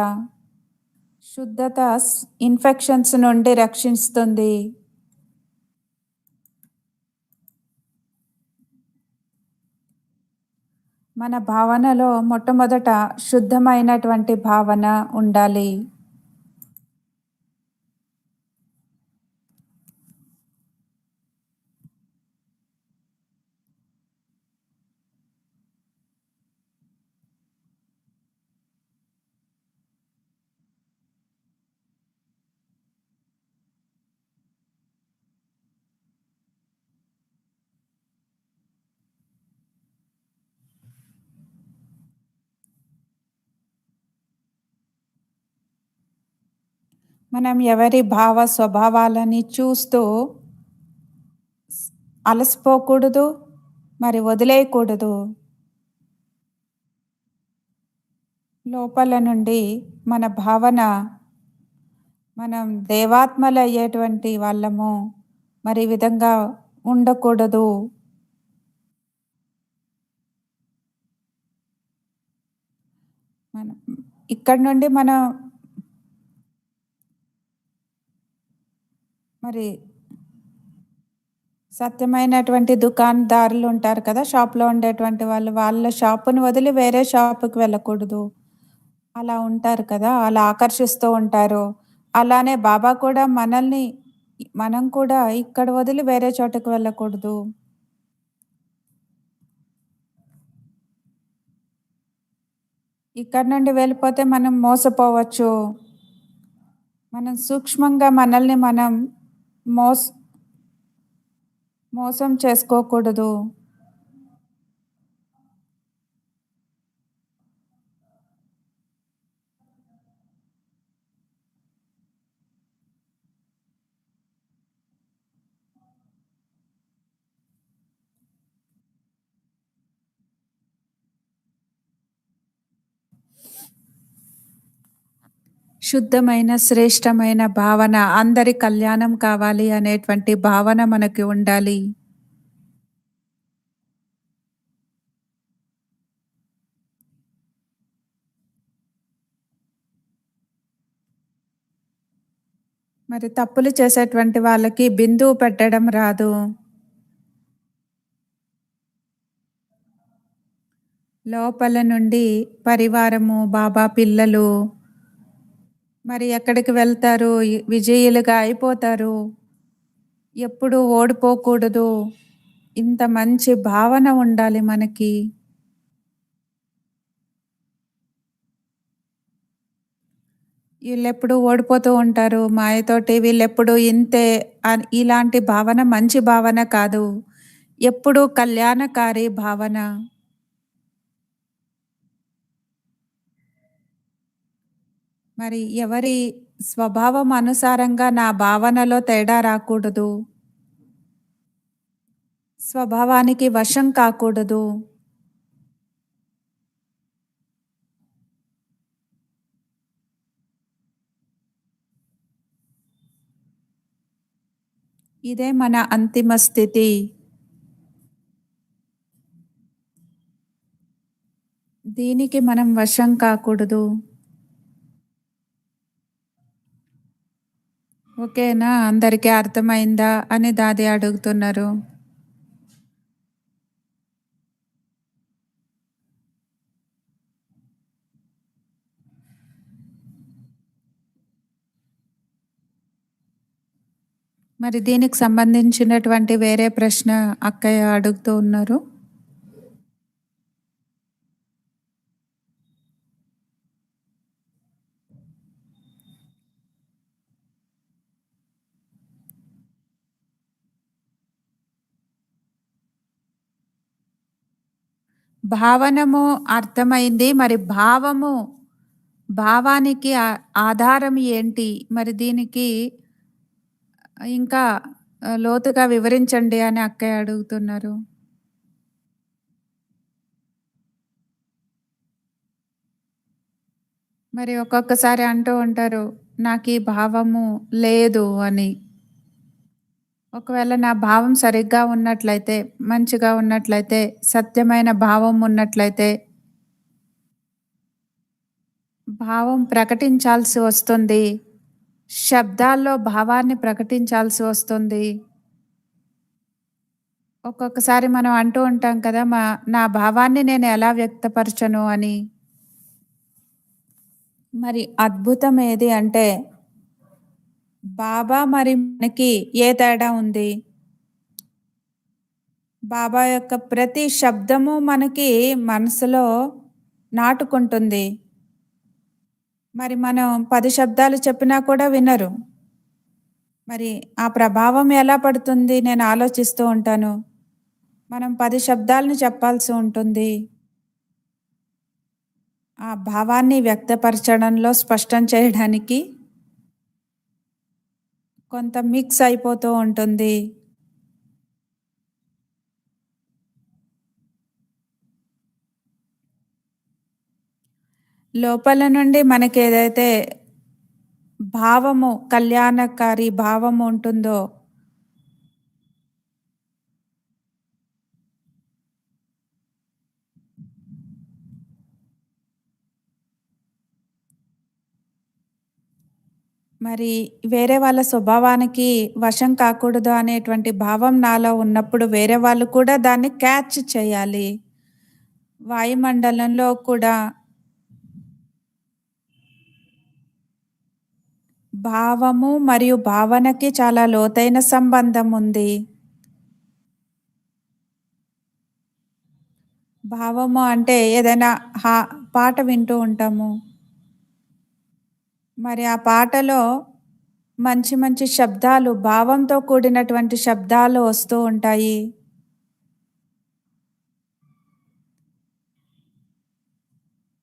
S2: శుద్ధత ఇన్ఫెక్షన్స్ నుండి రక్షిస్తుంది. మన భావనలో మొట్టమొదట శుద్ధమైనటువంటి భావన ఉండాలి. మనం ఎవరి భావ స్వభావాలని చూస్తూ అలసిపోకూడదు, మరి వదిలేయకూడదు. లోపల నుండి మన భావన మనం దేవాత్మలయ్యేటువంటి వాళ్ళము. మరి ఈ విధంగా ఉండకూడదు. మనం ఇక్కడి నుండి మనం మరి సత్యమైనటువంటి దుకాణదారులు ఉంటారు కదా! షాప్‌లో ఉండేటువంటి వాళ్ళు. వాళ్ళ షాపుని వదిలి వేరే షాపుకి వెళ్ళకూడదు. అలా ఉంటారు కదా! అలా ఆకర్షిస్తూ ఉంటారు. అలానే బాబా కూడా మనల్ని మనం కూడా ఇక్కడ వదిలి వేరే చోటకి వెళ్ళకూడదు. ఇక్కడి నుండి వెళ్ళిపోతే మనం మోసపోవచ్చు. మనం సూక్ష్మంగా మనల్ని మనం మోస్ మోసం చేసుకోకూడదు. శుద్ధమైన, శ్రేష్టమైన భావన, అందరి కళ్యాణం కావాలి అనేటువంటి భావన మనకి ఉండాలి. మరి తప్పులు చేసేటువంటి వాళ్ళకి బిందువు పెట్టడం రాదు. లోపల నుండి పరివారము, బాబా పిల్లలు మరి ఎక్కడికి వెళ్తారు? విజయులుగా అయిపోతారు. ఎప్పుడూ ఓడిపోకూడదు. ఇంత మంచి భావన ఉండాలి మనకి. వీళ్ళెప్పుడూ ఓడిపోతూ ఉంటారు మాయతోటి. వీళ్ళెప్పుడూ ఇంతే ఇలాంటి భావన మంచి భావన కాదు. ఎప్పుడూ కళ్యాణకారి భావన. మరి ఎవరి స్వభావం అనుసారంగా నా భావనలో తేడా రాకూడదు. స్వభావానికి వశం కాకూడదు. ఇదే మన అంతిమ స్థితి. దీనికి మనం వశం కాకూడదు. ఓకేనా? అందరికీ అర్థమైందా అని దాది అడుగుతున్నారు. మరి దీనికి సంబంధించినటువంటి వేరే ప్రశ్న అక్కయ్య అడుగుతూ ఉన్నారు. భావనము అర్థమైంది. మరి భావానికి ఆధారం ఏంటి? మరి దీనికి ఇంకా లోతుగా వివరించండి అని అక్కయ్య అడుగుతున్నారు. మరి ఒక్కొక్కసారి అంటూ ఉంటారు, నాకీ భావము లేదు అని. ఒకవేళ నా భావం సరిగ్గా ఉన్నట్లయితే, మంచిగా ఉన్నట్లయితే, సత్యమైన భావం ఉన్నట్లయితే, భావం ప్రకటించాల్సి వస్తుంది. శబ్దాల్లో భావాన్ని ప్రకటించాల్సి వస్తుంది. ఒక్కొక్కసారి మనం అంటూ ఉంటాం కదా! నా భావాన్ని నేను ఎలా వ్యక్తపరచను అని. మరి అద్భుతం ఏది అంటే, బాబా మరి మనకి ఏ తేడా ఉంది? బాబా యొక్క ప్రతి శబ్దము మనకి మనసులో నాటుకుంటుంది. మరి మనం 10 శబ్దాలు చెప్పినా కూడా వినరు. మరి ఆ ప్రభావం ఎలా పడుతుంది? నేను ఆలోచిస్తూ ఉంటాను. మనం 10 శబ్దాలను చెప్పాల్సి ఉంటుంది. ఆ భావాన్ని వ్యక్తపరచడంలో స్పష్టం చేయడానికి కొంత మిక్స్ అయిపోతూ ఉంటుంది. లోపల నుండి మనకేదైతే భావము, కళ్యాణకారి భావము ఉంటుందో మరి వేరే వాళ్ళ స్వభావానికి వశం కాకూడదు అనేటువంటి భావం నాలో ఉన్నప్పుడు వేరే వాళ్ళు కూడా దాన్ని క్యాచ్ చేయాలి. వాయుమండలంలో కూడా భావము మరియు భావనకి చాలా లోతైన సంబంధం ఉంది. భావము అంటే ఏదైనా హా పాట వింటూ ఉంటాము. మరి ఆ పాటలో మంచి మంచి శబ్దాలు, భావంతో కూడినటువంటి శబ్దాలు వస్తూ ఉంటాయి.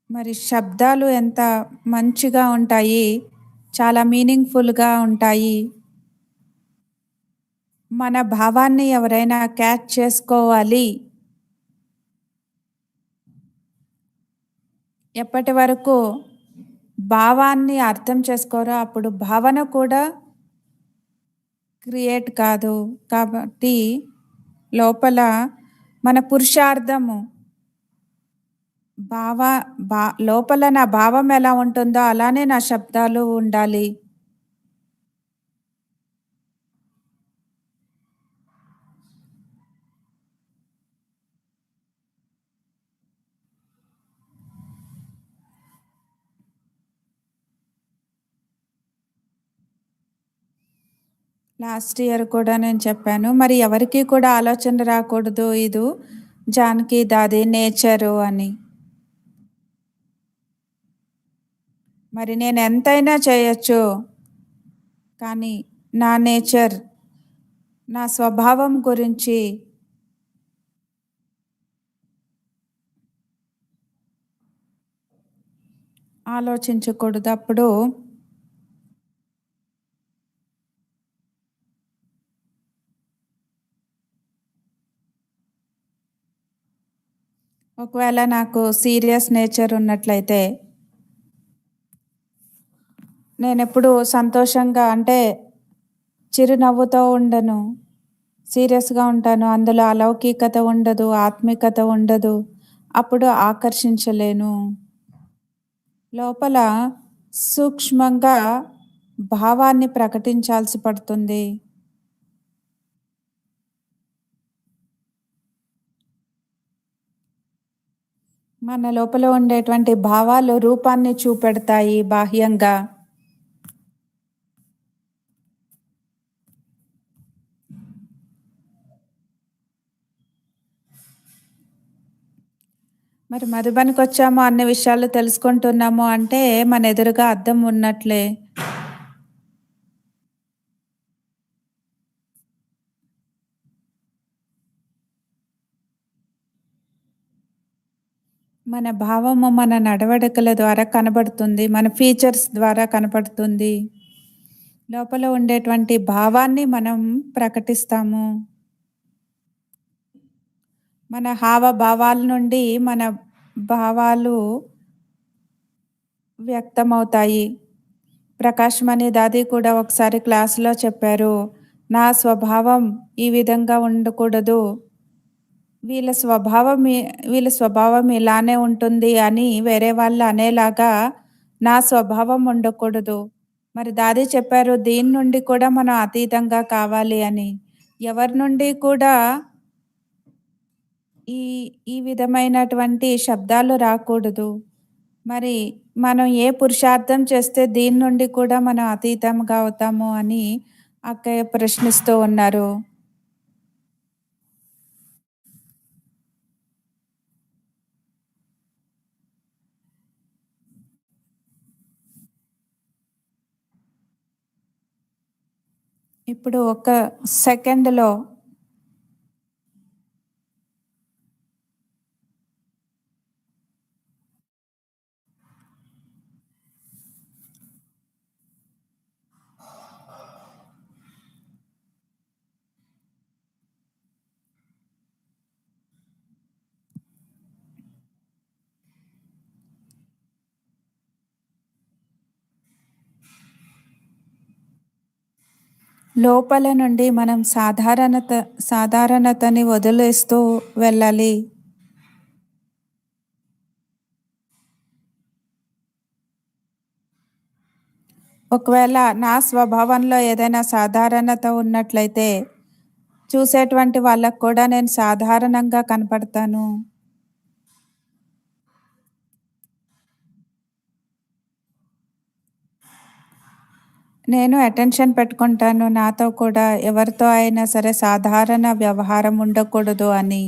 S2: మరి శబ్దాలు ఎంత మంచిగా ఉంటాయి, చాలా మీనింగ్‌ఫుల్‌గా ఉంటాయి. మన భావాన్ని ఎవరైనా క్యాచ్ చేసుకోవాలి. ఎప్పటి వరకు భావాన్ని అర్థం చేసుకోరో అప్పుడు భావన కూడా క్రియేట్ కాదు. కాబట్టి లోపల మన పురుషార్థము భావ లోపల నా భావం ఎలా ఉంటుందో అలానే నా శబ్దాలు ఉండాలి. లాస్ట్ ఇయర్ కూడా నేను చెప్పాను. మరి ఎవరికీ కూడా ఆలోచన రాకూడదు ఇది జానకి దాది నేచరు అని. మరి నేను ఎంతైనా చేయొచ్చు. కానీ నా నేచర్, నా స్వభావం గురించి ఆలోచించకూడదు. అప్పుడు ఒకవేళ నాకు సీరియస్ నేచర్ ఉన్నట్లయితే నేనెప్పుడు సంతోషంగా అంటే చిరునవ్వుతో ఉండను. సీరియస్‌గా ఉంటాను. అందులో అలౌకికత ఉండదు, ఆత్మికత ఉండదు. అప్పుడు ఆకర్షించలేను. లోపల సూక్ష్మంగా భావాన్ని ప్రకటించాల్సి పడుతుంది. మన లోపల ఉండేటువంటి భావాలు రూపాన్ని చూపెడతాయి బాహ్యంగా. మరి మధుబనికొచ్చాము, అన్ని విషయాలు తెలుసుకుంటున్నాము అంటే మన ఎదురుగా అద్దం ఉన్నట్లే. మన భావము మన నడవడికల ద్వారా కనబడుతుంది. మన ఫీచర్స్ ద్వారా కనపడుతుంది. లోపల ఉండేటువంటి భావాన్ని మనం ప్రకటిస్తాము. మన హావభావాల నుండి మన భావాలు వ్యక్తమవుతాయి. ప్రకాష్ మణి దాది కూడా ఒకసారి క్లాస్‌లో చెప్పారు. నా స్వభావం ఈ విధంగా ఉండకూడదు. వీళ్ళ స్వభావం ఇలానే ఉంటుంది అని వేరే వాళ్ళు అనేలాగా నా స్వభావం ఉండకూడదు. మరి దాది చెప్పారు దీని నుండి కూడా మనం అతీతంగా కావాలి అని. ఎవరి నుండి కూడా ఈ ఈ విధమైనటువంటి శబ్దాలు రాకూడదు. మరి మనం ఏ పురుషార్థం చేస్తే దీని నుండి కూడా మనం అతీతంగా అవుతాము అని అక్కయ్య ప్రశ్నిస్తూ ఉన్నారు. ఇప్పుడు ఒక సెకండ్‌లో లోపల నుండి మనం సాధారణతని వదిలేస్తూ వెళ్ళాలి. ఒకవేళ నా స్వభావంలో ఏదైనా సాధారణత ఉన్నట్లయితే, చూసేటువంటి వాళ్ళకి కూడా నేను సాధారణంగా కనపడతాను. నేను అటెన్షన్ పెట్టుకుంటాను. నాతో కూడా ఎవరితో అయినా సరే సాధారణ వ్యవహారం ఉండకూడదు అని.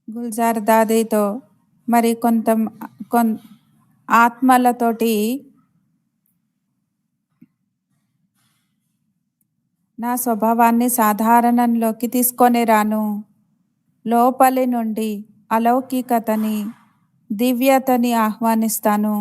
S2: గుల్జార్ దాదీతో మరి కొన్ ఆత్మలతోటి నా స్వభావాన్ని సాధారణంలోకి తీసుకొని రాను. లోపలి నుండి అలౌకికతని, దివ్యతని ఆహ్వానిస్తాను.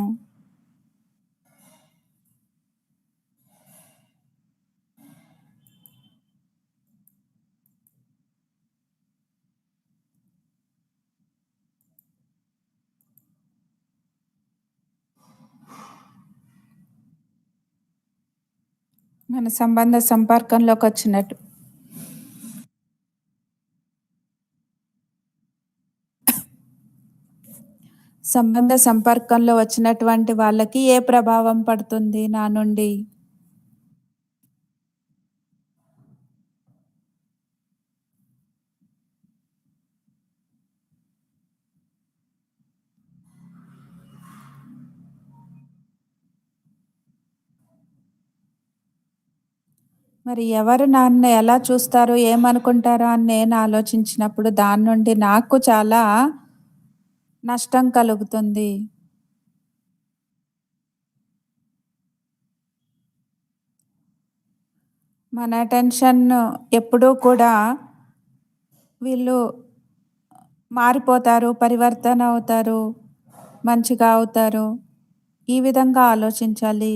S2: మన సంబంధ సంపర్కంలోకొచ్చినట్టు. సంబంధ సంపర్కంలో వచ్చినటువంటి వాళ్ళకి ఏ ప్రభావం పడుతుంది నా నుండి? మరి ఎవరు నన్ను ఎలా చూస్తారో, ఏమనుకుంటారో అని నేను ఆలోచించినప్పుడు దాని నుండి నాకు చాలా నష్టం కలుగుతుంది. మన అటెన్షన్ ఎప్పుడూ కూడా వీళ్ళు మారిపోతారు, పరివర్తన అవుతారు, మంచిగా అవుతారు. ఈ విధంగా ఆలోచించాలి.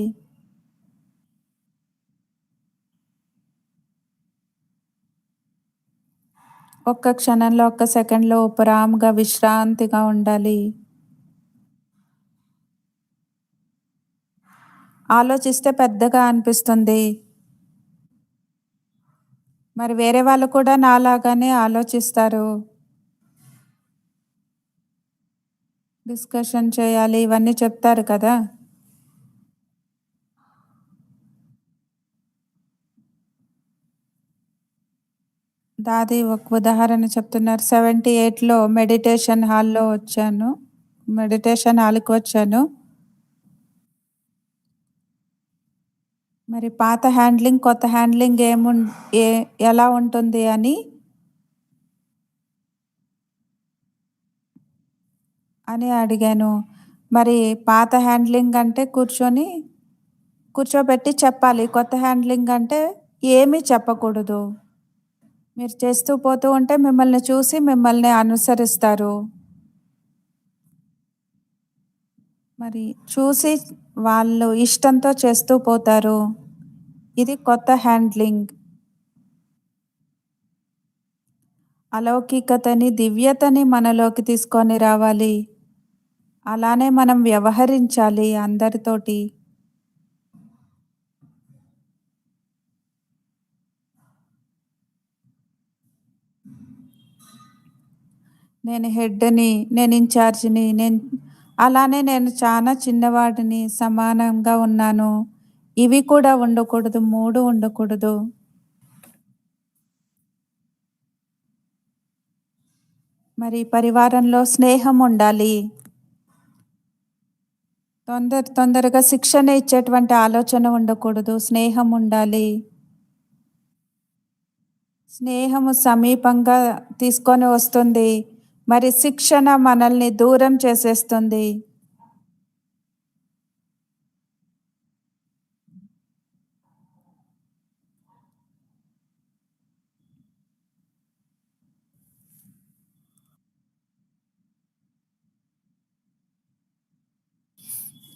S2: ఒక్క క్షణంలో, ఒక్క సెకండ్‌లో ఉపరాంగా విశ్రాంతిగా ఉండాలి. ఆలోచిస్తే పెద్దగా అనిపిస్తుంది. మరి వేరే వాళ్ళు కూడా నాలాగానే ఆలోచిస్తారు. డిస్కషన్ చేయాలి ఇవన్నీ చెప్తారు కదా! దాది ఒక ఉదాహరణ చెప్తున్నారు. 78లో మెడిటేషన్ హాల్‌లో వచ్చాను. మెడిటేషన్ హాల్‌కి వచ్చాను. మరి పాత హ్యాండ్లింగ్, కొత్త హ్యాండ్లింగ్ ఏ ఎలా ఉంటుంది అని అడిగాను. మరి పాత హ్యాండ్లింగ్ అంటే కూర్చోబెట్టి చెప్పాలి. కొత్త హ్యాండ్లింగ్ అంటే ఏమీ చెప్పకూడదు. మీరు చేస్తూ పోతూ ఉంటే మిమ్మల్ని చూసి మిమ్మల్ని అనుసరిస్తారు. మరి చూసి వాళ్ళు ఇష్టంతో చేస్తూ పోతారు. ఇది కొత్త హ్యాండ్లింగ్. అలౌకికతని, దివ్యతని మనలోకి తీసుకొని రావాలి. అలానే మనం వ్యవహరించాలి అందరితోటి. నేను హెడ్‌ని, నేను ఇన్‌చార్జ్‌ని, అలానే నేను చాలా చిన్నవాడిని, సమానంగా ఉన్నాను. ఇవి కూడా ఉండకూడదు. 3 ఉండకూడదు. మరి పరివారంలో స్నేహం ఉండాలి. తొందరగా శిక్షణ ఇచ్చేటువంటి ఆలోచన ఉండకూడదు. స్నేహం ఉండాలి. స్నేహము సమీపంగా తీసుకొని వస్తుంది. మరి శిక్షణ మనల్ని దూరం చేసేస్తుంది.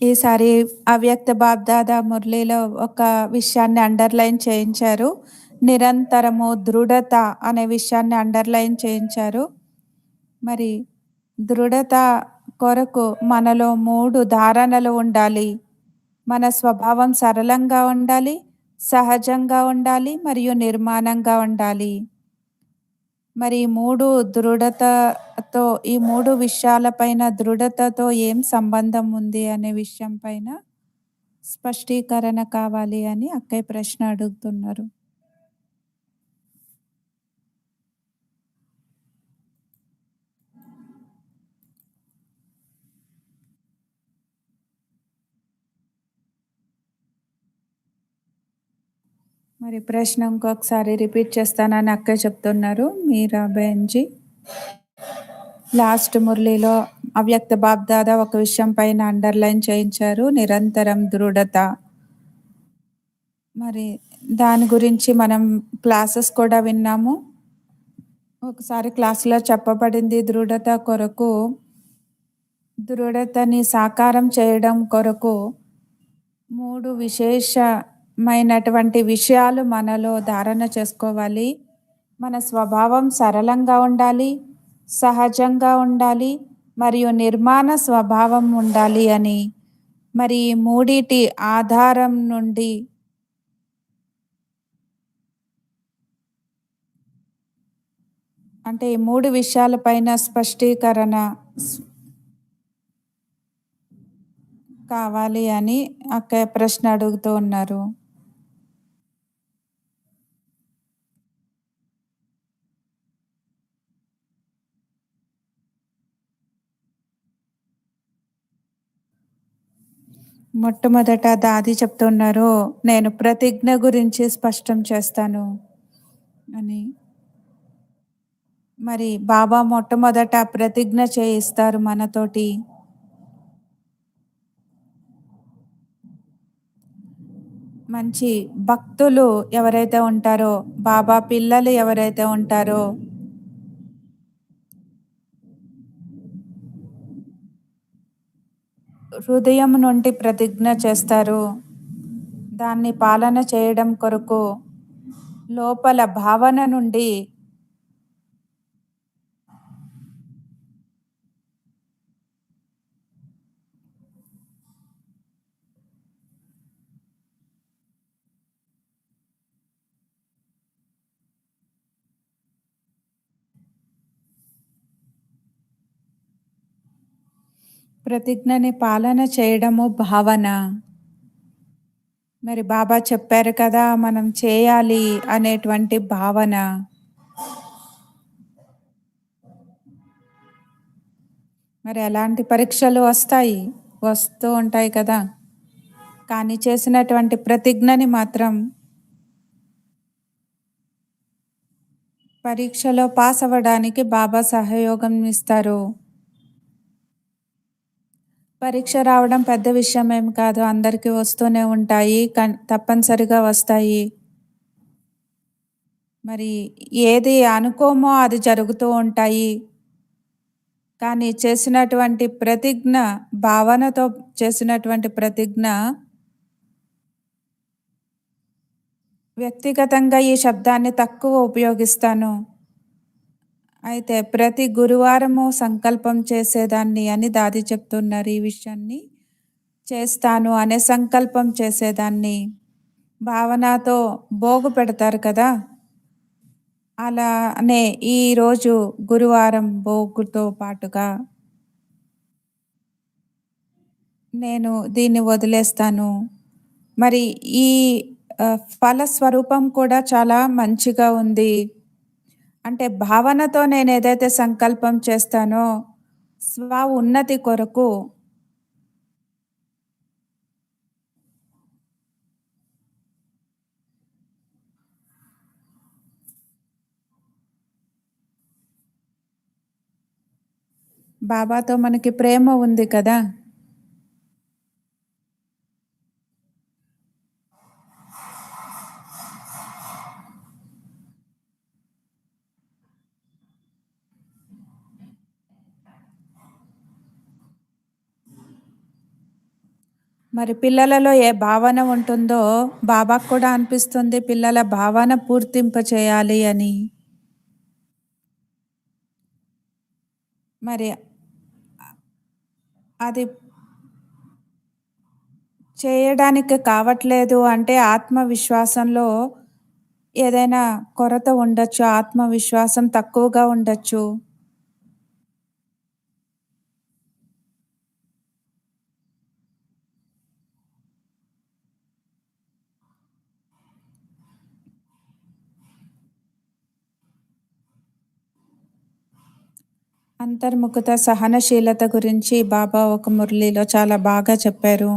S2: ఈసారి అవ్యక్త బాబ్దాదా మురళిలో ఒక విషయాన్ని అండర్‌లైన్ చేయించారు. నిరంతరము దృఢత అనే విషయాన్ని అండర్‌లైన్ చేయించారు. మరి దృఢత కొరకు మనలో 3 ధారణలు ఉండాలి. మన స్వభావం సరళంగా ఉండాలి, సహజంగా ఉండాలి మరియు నిర్మాణంగా ఉండాలి. మరి ఈ 3 దృఢతతో ఈ 3 విషయాలపైన దృఢతతో ఏం సంబంధం ఉంది అనే విషయం పైన స్పష్టీకరణ కావాలి అని అక్కయ్య ప్రశ్న అడుగుతున్నారు. మరి ప్రశ్న ఇంకొకసారి రిపీట్ చేస్తానని అక్కయ్య చెప్తున్నారు మీరాబేన్‌జీ. లాస్ట్ మురళిలో అవ్యక్త బాప్దాదా ఒక విషయం పైన అండర్‌లైన్ చేయించారు. నిరంతరం దృఢత. మరి దాని గురించి మనం క్లాసెస్ కూడా విన్నాము. ఒకసారి క్లాస్‌లో చెప్పబడింది దృఢత కొరకు, దృఢతని సాకారం చేయడం కొరకు 3 విశేషమైనటువంటి విషయాలు మనలో ధారణ చేసుకోవాలి. మన స్వభావం సరళంగా ఉండాలి, సహజంగా ఉండాలి మరియు నిర్మాణ స్వభావం ఉండాలి అని. మరి ఈ మూడిటి ఆధారం నుండి అంటే ఈ 3 విషయాలపైన స్పష్టీకరణ కావాలి అని అక్కయ్య ప్రశ్న అడుగుతూ ఉన్నారు. మొట్టమొదట దాది చెప్తున్నారు, నేను ప్రతిజ్ఞ గురించి స్పష్టం చేస్తాను అని. మరి బాబా మొట్టమొదట ప్రతిజ్ఞ చేయిస్తారు మనతోటి. మంచి భక్తులు ఎవరైతే ఉంటారో, బాబా పిల్లలు ఎవరైతే ఉంటారో హృదయం నుండి ప్రతిజ్ఞ చేస్తారు. దాన్ని పాలన చేయడం కొరకు లోపల భావన నుండి ప్రతిజ్ఞని పాలన చేయడము భావన. మరి బాబా చెప్పారు కదా మనం చేయాలి అనేటువంటి భావన. మరి ఎలాంటి పరీక్షలు వస్తూ ఉంటాయి కదా, కానీ చేసినటువంటి ప్రతిజ్ఞని మాత్రం పరీక్షలో పాస్ అవ్వడానికి బాబా సహయోగం ఇస్తారు. పరీక్ష రావడం పెద్ద విషయం ఏం కాదు, అందరికీ వస్తూనే ఉంటాయి, తప్పనిసరిగా వస్తాయి. మరి ఏది అనుకోమో అది జరుగుతూ ఉంటాయి. కానీ చేసినటువంటి ప్రతిజ్ఞ, భావనతో చేసినటువంటి ప్రతిజ్ఞ, వ్యక్తిగతంగా ఈ శబ్దాన్ని తక్కువ ఉపయోగిస్తాను. అయితే ప్రతి గురువారము సంకల్పం చేసేదాన్ని అని దాది చెప్తున్నారు. ఈ విషయాన్ని చేస్తాను అనే సంకల్పం చేసేదాన్ని. భావనతో భోగు పెడతారు కదా, అలానే ఈరోజు గురువారం భోగుతో పాటుగా నేను దీన్ని వదిలేస్తాను. మరి ఈ ఫలస్వరూపం కూడా చాలా మంచిగా ఉంది. అంటే భావనతో నేను ఏదైతే సంకల్పం చేస్తానో స్వ ఉన్నతి కొరకు బాబాతో మనకి ప్రేమ ఉంది కదా, మరి పిల్లలలో ఏ భావన ఉంటుందో బాబాకు కూడా అనిపిస్తుంది పిల్లల భావన పూర్తింప చేయాలి అని. మరి అది చేయడానికి కావట్లేదు అంటే ఆత్మవిశ్వాసంలో ఏదైనా కొరత ఉండొచ్చు. ఆత్మవిశ్వాసం తక్కువగా ఉండొచ్చు. అంతర్ముఖత, సహనశీలత గురించి బాబా ఒక మురళిలో చాలా బాగా చెప్పారు.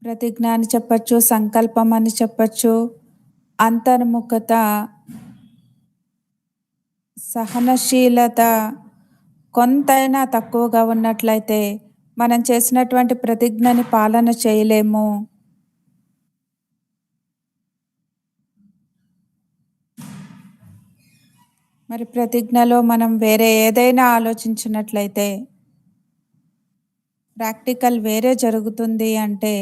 S2: ప్రతిజ్ఞ అని చెప్పొచ్చు, సంకల్పం అని చెప్పొచ్చు. అంతర్ముఖత, సహనశీలత కొంతైనా తక్కువగా ఉన్నట్లయితే మనం చేసినటువంటి ప్రతిజ్ఞని పాలన చేయలేము. మరి ప్రతిజ్ఞలో మనం వేరే ఏదైనా ఆలోచించినట్లయితే ప్రాక్టికల్ వేరే జరుగుతుంది అంటే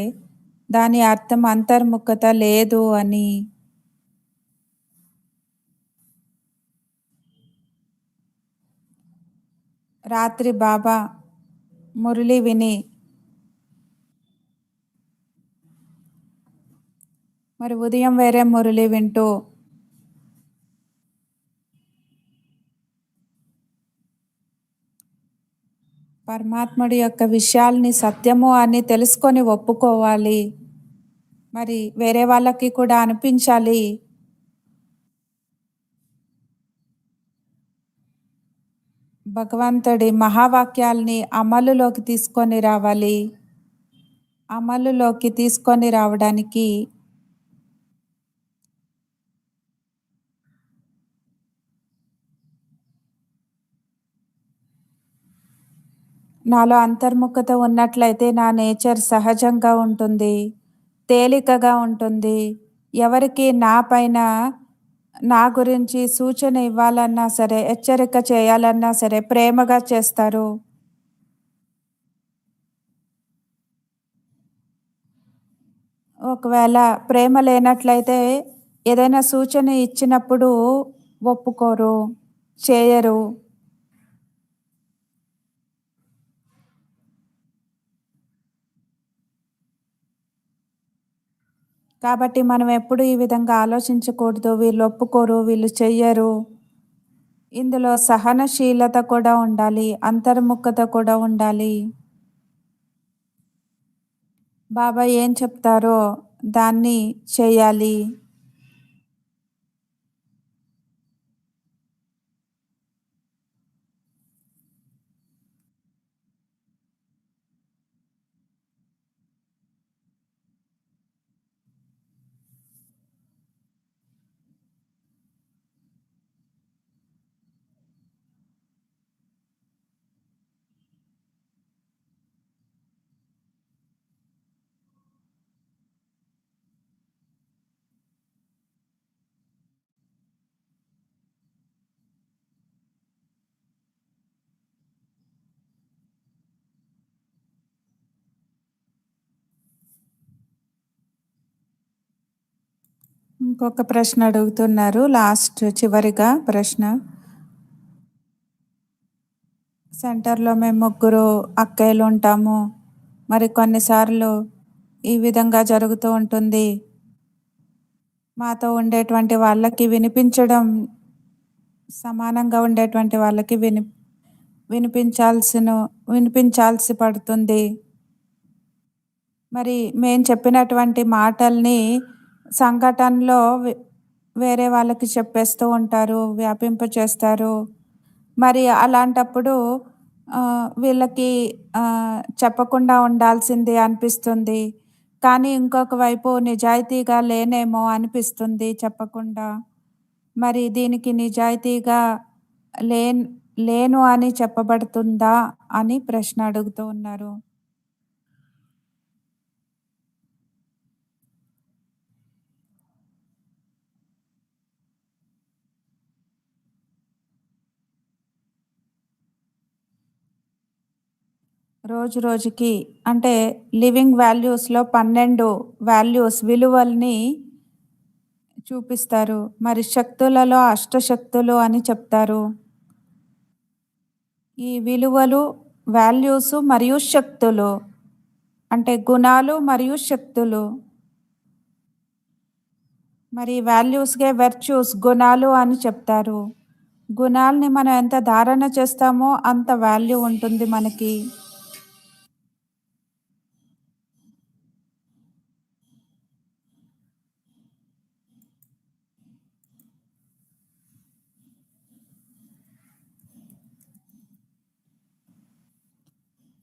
S2: దాని అర్థం అంతర్ముఖత లేదు అని. రాత్రి బాబా మురళి విని మరి ఉదయం వేరే మురళి వింటూ పరమాత్ముడి యొక్క విషయాల్ని సత్యము అని తెలుసుకొని ఒప్పుకోవాలి. మరి వేరే వాళ్ళకి కూడా అనిపించాలి. భగవంతుడి మహావాక్యాల్ని అమలులోకి తీసుకొని రావాలి. అమలులోకి తీసుకొని రావడానికి నాలో అంతర్ముఖత ఉన్నట్లయితే నా నేచర్ సహజంగా ఉంటుంది, తేలికగా ఉంటుంది. ఎవరికి నా పైన నా గురించి సూచన ఇవ్వాలన్నా సరే, హెచ్చరిక చేయాలన్నా సరే ప్రేమగా చేస్తారు. ఒకవేళ ప్రేమ లేనట్లయితే ఏదైనా సూచన ఇచ్చినప్పుడు ఒప్పుకోరు, చేయరు. కాబట్టి మనం ఎప్పుడు ఈ విధంగా ఆలోచించకూడదు. వీళ్ళు ఒప్పుకోరు, వీళ్ళు చెయ్యరు. ఇందులో సహనశీలత కూడా ఉండాలి, అంతర్ముఖత కూడా ఉండాలి. బాబా ఏం చెప్తారో దాన్ని చేయాలి. ఇంకొక ప్రశ్న అడుగుతున్నారు, లాస్ట్ చివరిగా ప్రశ్న. సెంటర్లో మేము ముగ్గురు అక్కయ్యలు ఉంటాము. మరి కొన్నిసార్లు ఈ విధంగా జరుగుతూ ఉంటుంది. మాతో ఉండేటువంటి వాళ్ళకి వినిపించడం, సమానంగా ఉండేటువంటి వాళ్ళకి వినిపించాల్సి పడుతుంది. మరి మేము చెప్పినటువంటి మాటల్ని సంఘటనలో వేరే వాళ్ళకి చెప్పేస్తూ ఉంటారు, వ్యాపింపచేస్తారు. మరి అలాంటప్పుడు వీళ్ళకి చెప్పకుండా ఉండాల్సింది అనిపిస్తుంది. కానీ ఇంకొక వైపు నిజాయితీగా లేనేమో అనిపిస్తుంది చెప్పకుండా. మరి దీనికి నిజాయితీగా లేను అని చెప్పబడుతుందా అని ప్రశ్న అడుగుతూ ఉన్నారు. రోజు రోజుకి అంటే లివింగ్ వాల్యూస్లో 12 వాల్యూస్ విలువల్ని చూపిస్తారు. మరి శక్తులలో అష్టశక్తులు అని చెప్తారు. ఈ విలువలు, వాల్యూస్ మరియు శక్తులు అంటే గుణాలు మరియు శక్తులు. మరి వాల్యూస్‌గే వెర్చ్యూస్ గుణాలు అని చెప్తారు. గుణాల్ని మనం ఎంత ధారణ చేస్తామో అంత వాల్యూ ఉంటుంది మనకి.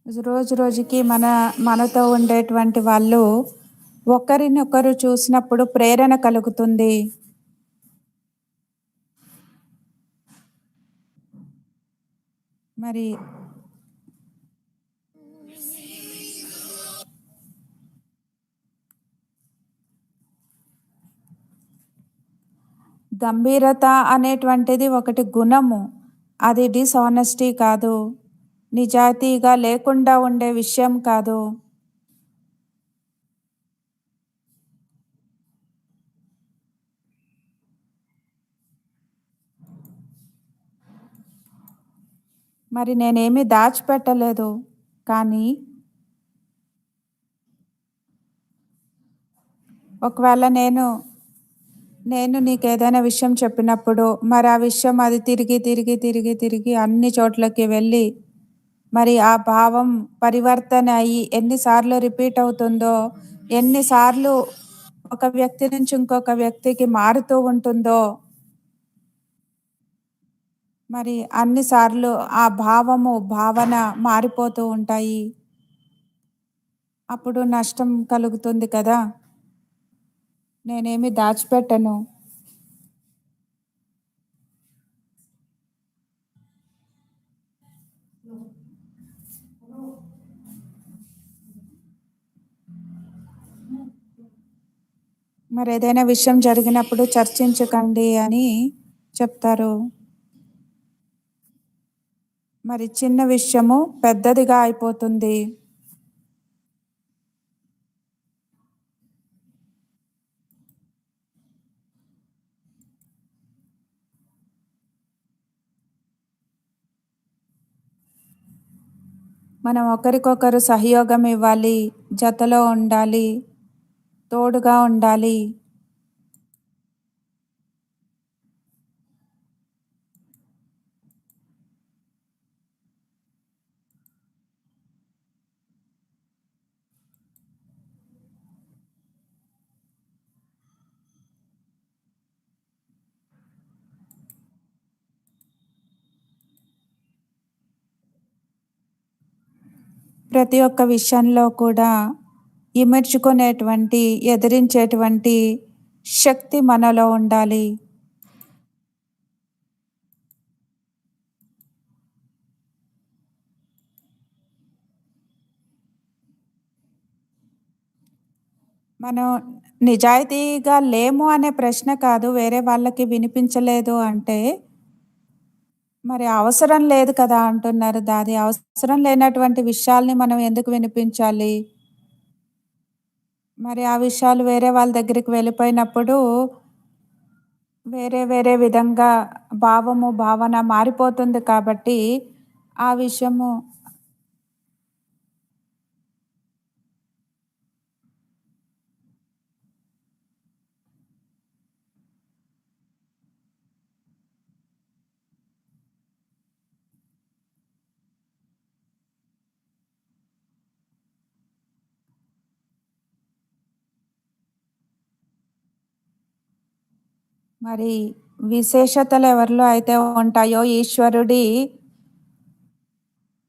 S2: రోజు రోజుకి మనతో ఉండేటువంటి వాళ్ళు ఒకరినొకరు చూసినప్పుడు ప్రేరణ కలుగుతుంది. మరి గంభీరత అనేటువంటిది ఒకటి గుణము. అది డిసానెస్టీ కాదు. నిజాయితీగా లేకుండా ఉండే విషయం కాదు. మరి నేనేమి దాచిపెట్టలేదు. కానీ ఒకవేళ నేను నీకేదైనా విషయం చెప్పినప్పుడు మరి ఆ విషయం అది తిరిగి అన్ని చోట్లకి వెళ్ళి మరి ఆ భావం పరివర్తన అయ్యి ఎన్నిసార్లు రిపీట్ అవుతుందో, ఎన్నిసార్లు ఒక వ్యక్తి నుంచి ఇంకొక వ్యక్తికి మారుతూ ఉంటుందో, మరి అన్ని సార్లు ఆ భావన మారిపోతూ ఉంటాయి. అప్పుడు నష్టం కలుగుతుంది కదా! నేనేమి దాచిపెట్టను. మరేదైనా విషయం జరిగినప్పుడు చర్చించకండి అని చెప్తారు. మరి చిన్న విషయము పెద్దదిగా అయిపోతుంది. మనం ఒకరికొకరు సహయోగం ఇవ్వాలి, జతలో ఉండాలి, తోడుగా ఉండాలి. ప్రతి ఒక్క విషయంలో కూడా ఇమర్చుకునేటువంటి, ఎదిరించేటువంటి శక్తి మనలో ఉండాలి. మనం నిజాయితీగా లేము అనే ప్రశ్న కాదు. వేరే వాళ్ళకి వినిపించలేదు అంటే, మరి అవసరం లేదు కదా అంటున్నారు. అది అవసరం లేనటువంటి విషయాల్ని మనం ఎందుకు వినిపించాలి? మరి ఆ విషయాలు వేరే వాళ్ళ దగ్గరికి వెళ్ళిపోయినప్పుడు వేరే వేరే విధంగా భావన మారిపోతుంది కాబట్టి, ఆ విషయము మరి విశేషతలు ఎవరిలో అయితే ఉంటాయో ఈశ్వరుడి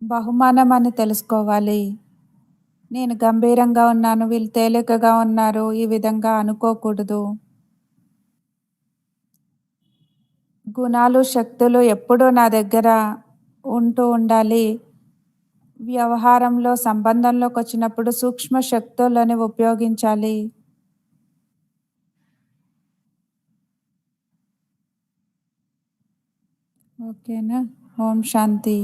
S2: బహుమానం అని తెలుసుకోవాలి. నేను గంభీరంగా ఉన్నాను, వీళ్ళు తేలికగా ఉన్నారు, ఈ విధంగా అనుకోకూడదు. గుణాలు, శక్తులు ఎప్పుడూ నా దగ్గర ఉంటూ ఉండాలి. వ్యవహారంలో, సంబంధంలోకొచ్చినప్పుడు సూక్ష్మ శక్తులని ఉపయోగించాలి. ఓకేనా? ఓం శాంతి.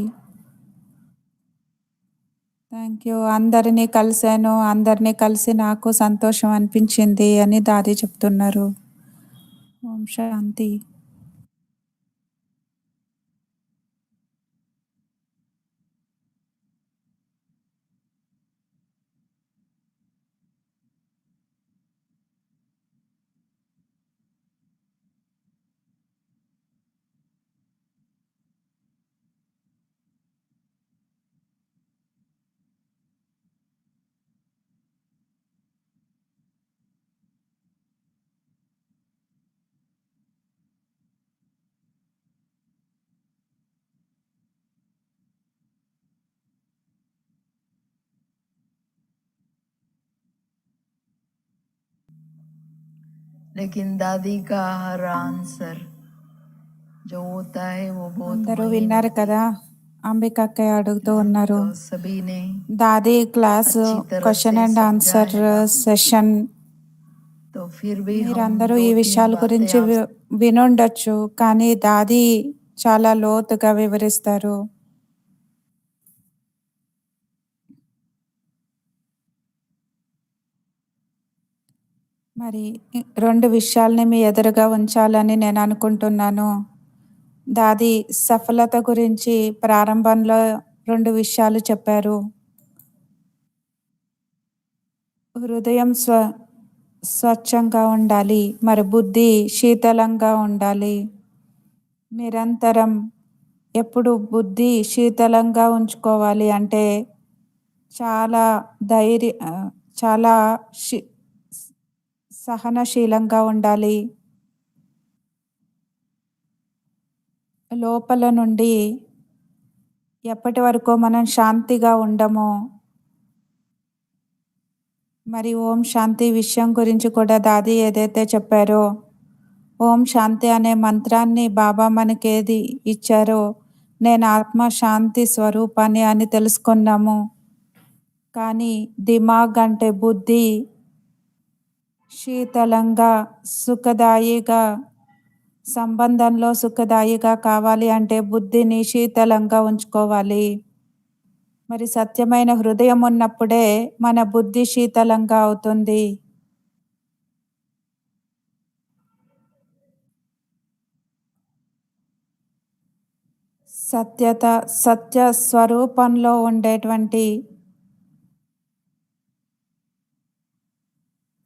S2: Thank you. అందరినీ కలిసాను. అందరినీ కలిసి నాకు సంతోషం అనిపించింది అని దాది చెప్తున్నారు. ఓం శాంతి.
S3: लेकिन दादी का हर आंसर जो होता है वो बहुत
S2: అందరూ
S3: महीन
S2: విన్నారు
S3: होती
S2: కదా, అంబికక్కయ్య అడుగుతూ
S3: है।
S2: ఉన్నారు.
S3: तो सभी ने
S2: దాది క్లాస్
S3: अच्छी तरह
S2: క్వశ్చన్
S3: से
S2: అండ్
S3: समझा
S2: ఆన్సర్
S3: है।
S2: సెషన్
S3: तो फिर भी हम
S2: మీరందరూ
S3: दो
S2: ఈ
S3: तीन
S2: విషయాల
S3: बातें
S2: గురించి
S3: आप
S2: వినుండొచ్చు, కానీ దాది చాలా లోతుగా వివరిస్తారు. మరి 2 విషయాల్ని మీ ఎదురుగా ఉంచాలని నేను అనుకుంటున్నాను. దాది సఫలత గురించి ప్రారంభంలో 2 విషయాలు చెప్పారు. హృదయం స్వచ్ఛంగా ఉండాలి, మరి బుద్ధి శీతలంగా ఉండాలి. నిరంతరం ఎప్పుడు బుద్ధి శీతలంగా ఉంచుకోవాలి అంటే చాలా చాలా షి సహనశీలంగా ఉండాలి. లోపల నుండి ఎప్పటి వరకు మనం శాంతిగా ఉండమో, మరి ఓం శాంతి విషయం గురించి కూడా దాది ఏదైతే చెప్పారో, ఓం శాంతి అనే మంత్రాన్ని బాబా మనకేది ఇచ్చారో, నేను ఆత్మ శాంతి స్వరూపాన్ని అని తెలుసుకున్నాము. కానీ దిమాగ్ అంటే బుద్ధి శీతలంగా సుఖదాయిగా, సంబంధంలో సుఖదాయిగా కావాలి అంటే బుద్ధిని శీతలంగా ఉంచుకోవాలి. మరి సత్యమైన హృదయం ఉన్నప్పుడే మన బుద్ధి శీతలంగా అవుతుంది. సత్య స్వరూపంలో ఉండేటువంటి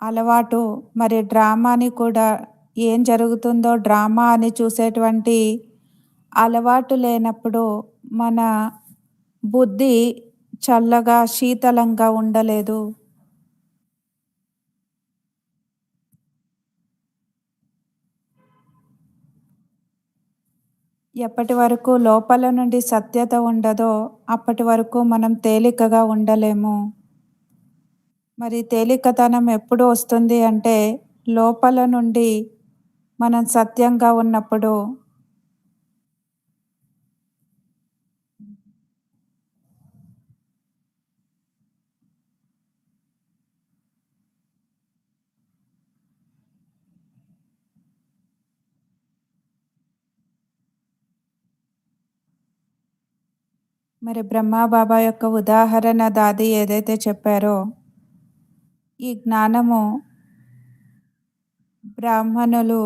S2: అలవాటు, మరి డ్రామాని కూడా ఏం జరుగుతుందో డ్రామా అని చూసేటువంటి అలవాటు లేనప్పుడు మన బుద్ధి చల్లగా శీతలంగా ఉండలేదు. ఎప్పటి వరకు లోపల నుండి సత్యత ఉండదో అప్పటి వరకు మనం తేలికగా ఉండలేము. మరి తేలికతనం ఎప్పుడు వస్తుంది అంటే లోపల నుండి మనం సత్యంగా ఉన్నప్పుడు. మరి బ్రహ్మా బాబా యొక్క ఉదాహరణ దాది ఏదైతే చెప్పారో, ఈ జ్ఞానము బ్రాహ్మణులు,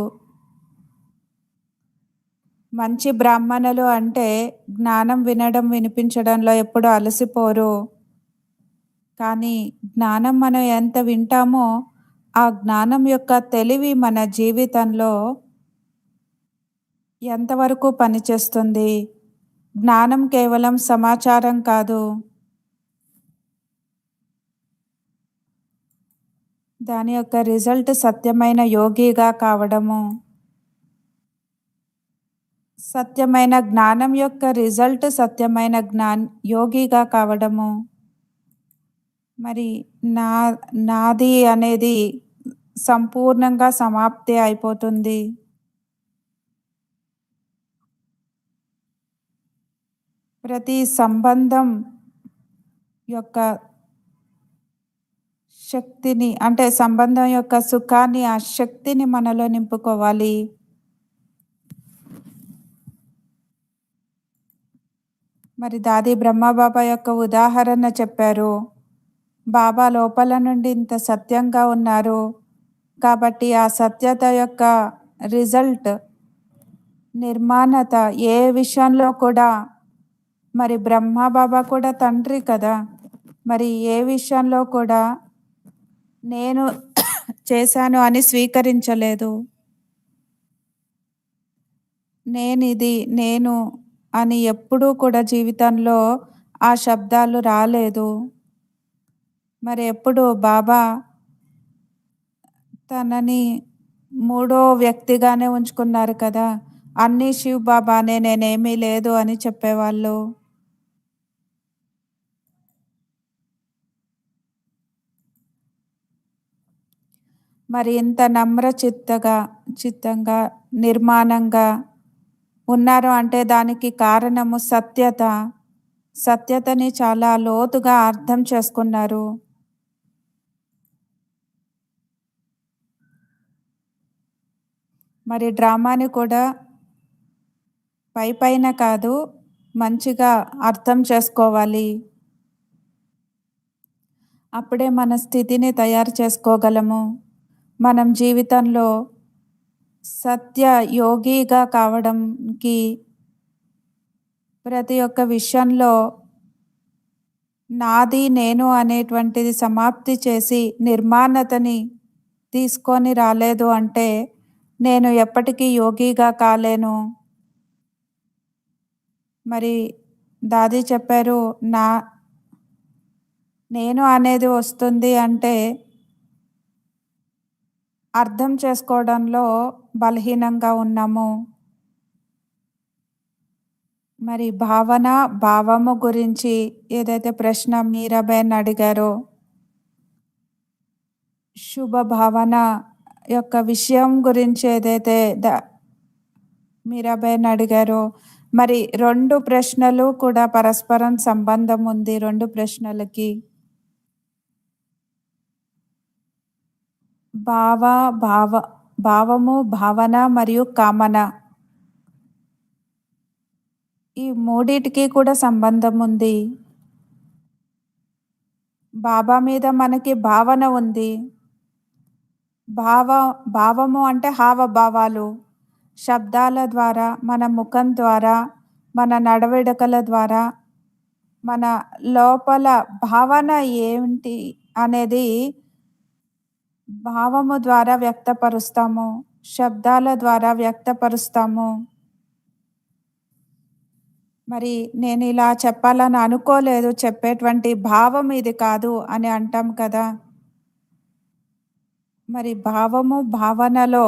S2: మంచి బ్రాహ్మణులు అంటే జ్ఞానం వినడం వినిపించడంలో ఎప్పుడు అలసిపోరు. కానీ జ్ఞానం మనం ఎంత వింటామో ఆ జ్ఞానం యొక్క తెలివి మన జీవితంలో ఎంతవరకు పనిచేస్తుంది. జ్ఞానం కేవలం సమాచారం కాదు, దాని యొక్క రిజల్ట్ సత్యమైన యోగిగా కావడము. సత్యమైన జ్ఞానం యొక్క రిజల్ట్ సత్యమైన యోగిగా కావడము. మరి నాది అనేది సంపూర్ణంగా సమాప్తి అయిపోతుంది. ప్రతి సంబంధం యొక్క శక్తిని అంటే సంబంధం యొక్క సుఖాన్ని, ఆ శక్తిని మనలో నింపుకోవాలి. మరి దాది బ్రహ్మబాబా యొక్క ఉదాహరణ చెప్పారు. బాబా లోపల నుండి ఇంత సత్యంగా ఉన్నారు కాబట్టి ఆ సత్యత యొక్క రిజల్ట్ నిర్మాణత ఏ విషయంలో కూడా, మరి బ్రహ్మబాబా కూడా తండ్రి కదా, మరి ఏ విషయంలో కూడా నేను చేశాను అని స్వీకరించలేదు. నేను అని ఎప్పుడూ కూడా జీవితంలో ఆ శబ్దాలు రాలేదు. మరి ఎప్పుడు బాబా తనని మూడో వ్యక్తిగానే ఉంచుకున్నారు కదా, అన్నీ శివ్ బాబానే, నేనేమీ లేదు అని చెప్పేవాళ్ళు. మరి ఇంత నమ్ర చిత్తంగా, నిర్మాణంగా ఉన్నారు అంటే దానికి కారణము సత్యత. సత్యతని చాలా లోతుగా అర్థం చేసుకున్నారు. మరి డ్రామాని కూడా పైపైన కాదు, మంచిగా అర్థం చేసుకోవాలి. అప్పుడే మన స్థితిని తయారు చేసుకోగలము. మనం జీవితంలో సత్య యోగిగా కావడంకి ప్రతి ఒక్క విషయంలో నాది, నేను అనేటువంటిది సమాప్తి చేసి నిర్మాణతని తీసుకొని రాలేదు అంటే నేను ఎప్పటికీ యోగిగా కాలేను. మరి దాది చెప్పారు, నేను అనేది వస్తుంది అంటే అర్థం చేసుకోవడంలో బలహీనంగా ఉన్నాము. మరి భావన, భావము గురించి ఏదైతే ప్రశ్న మీరాబేన్ అడిగారో, శుభ భావన యొక్క విషయం గురించి ఏదైతే మీరాబేన్ అడిగారో, మరి 2 ప్రశ్నలు కూడా పరస్పరం సంబంధం ఉంది 2 ప్రశ్నలకి. భావము, భావన మరియు కామన. ఈ మూడిటికి కూడా సంబంధం ఉంది. బాబా మీద మనకి భావన ఉంది. భావము అంటే హావభావాలు. శబ్దాల ద్వారా, మన ముఖం ద్వారా, మన నడవడికల ద్వారా, మన లోపల భావన ఏంటి అనేది భావము ద్వారా వ్యక్తపరుస్తాము. శబ్దాల ద్వారా వ్యక్తపరుస్తాము. మరి నేను ఇలా చెప్పాలని అనుకోలేదు, చెప్పేటువంటి భావం ఇది కాదు అని అంటాం కదా. మరి భావము, భావనలో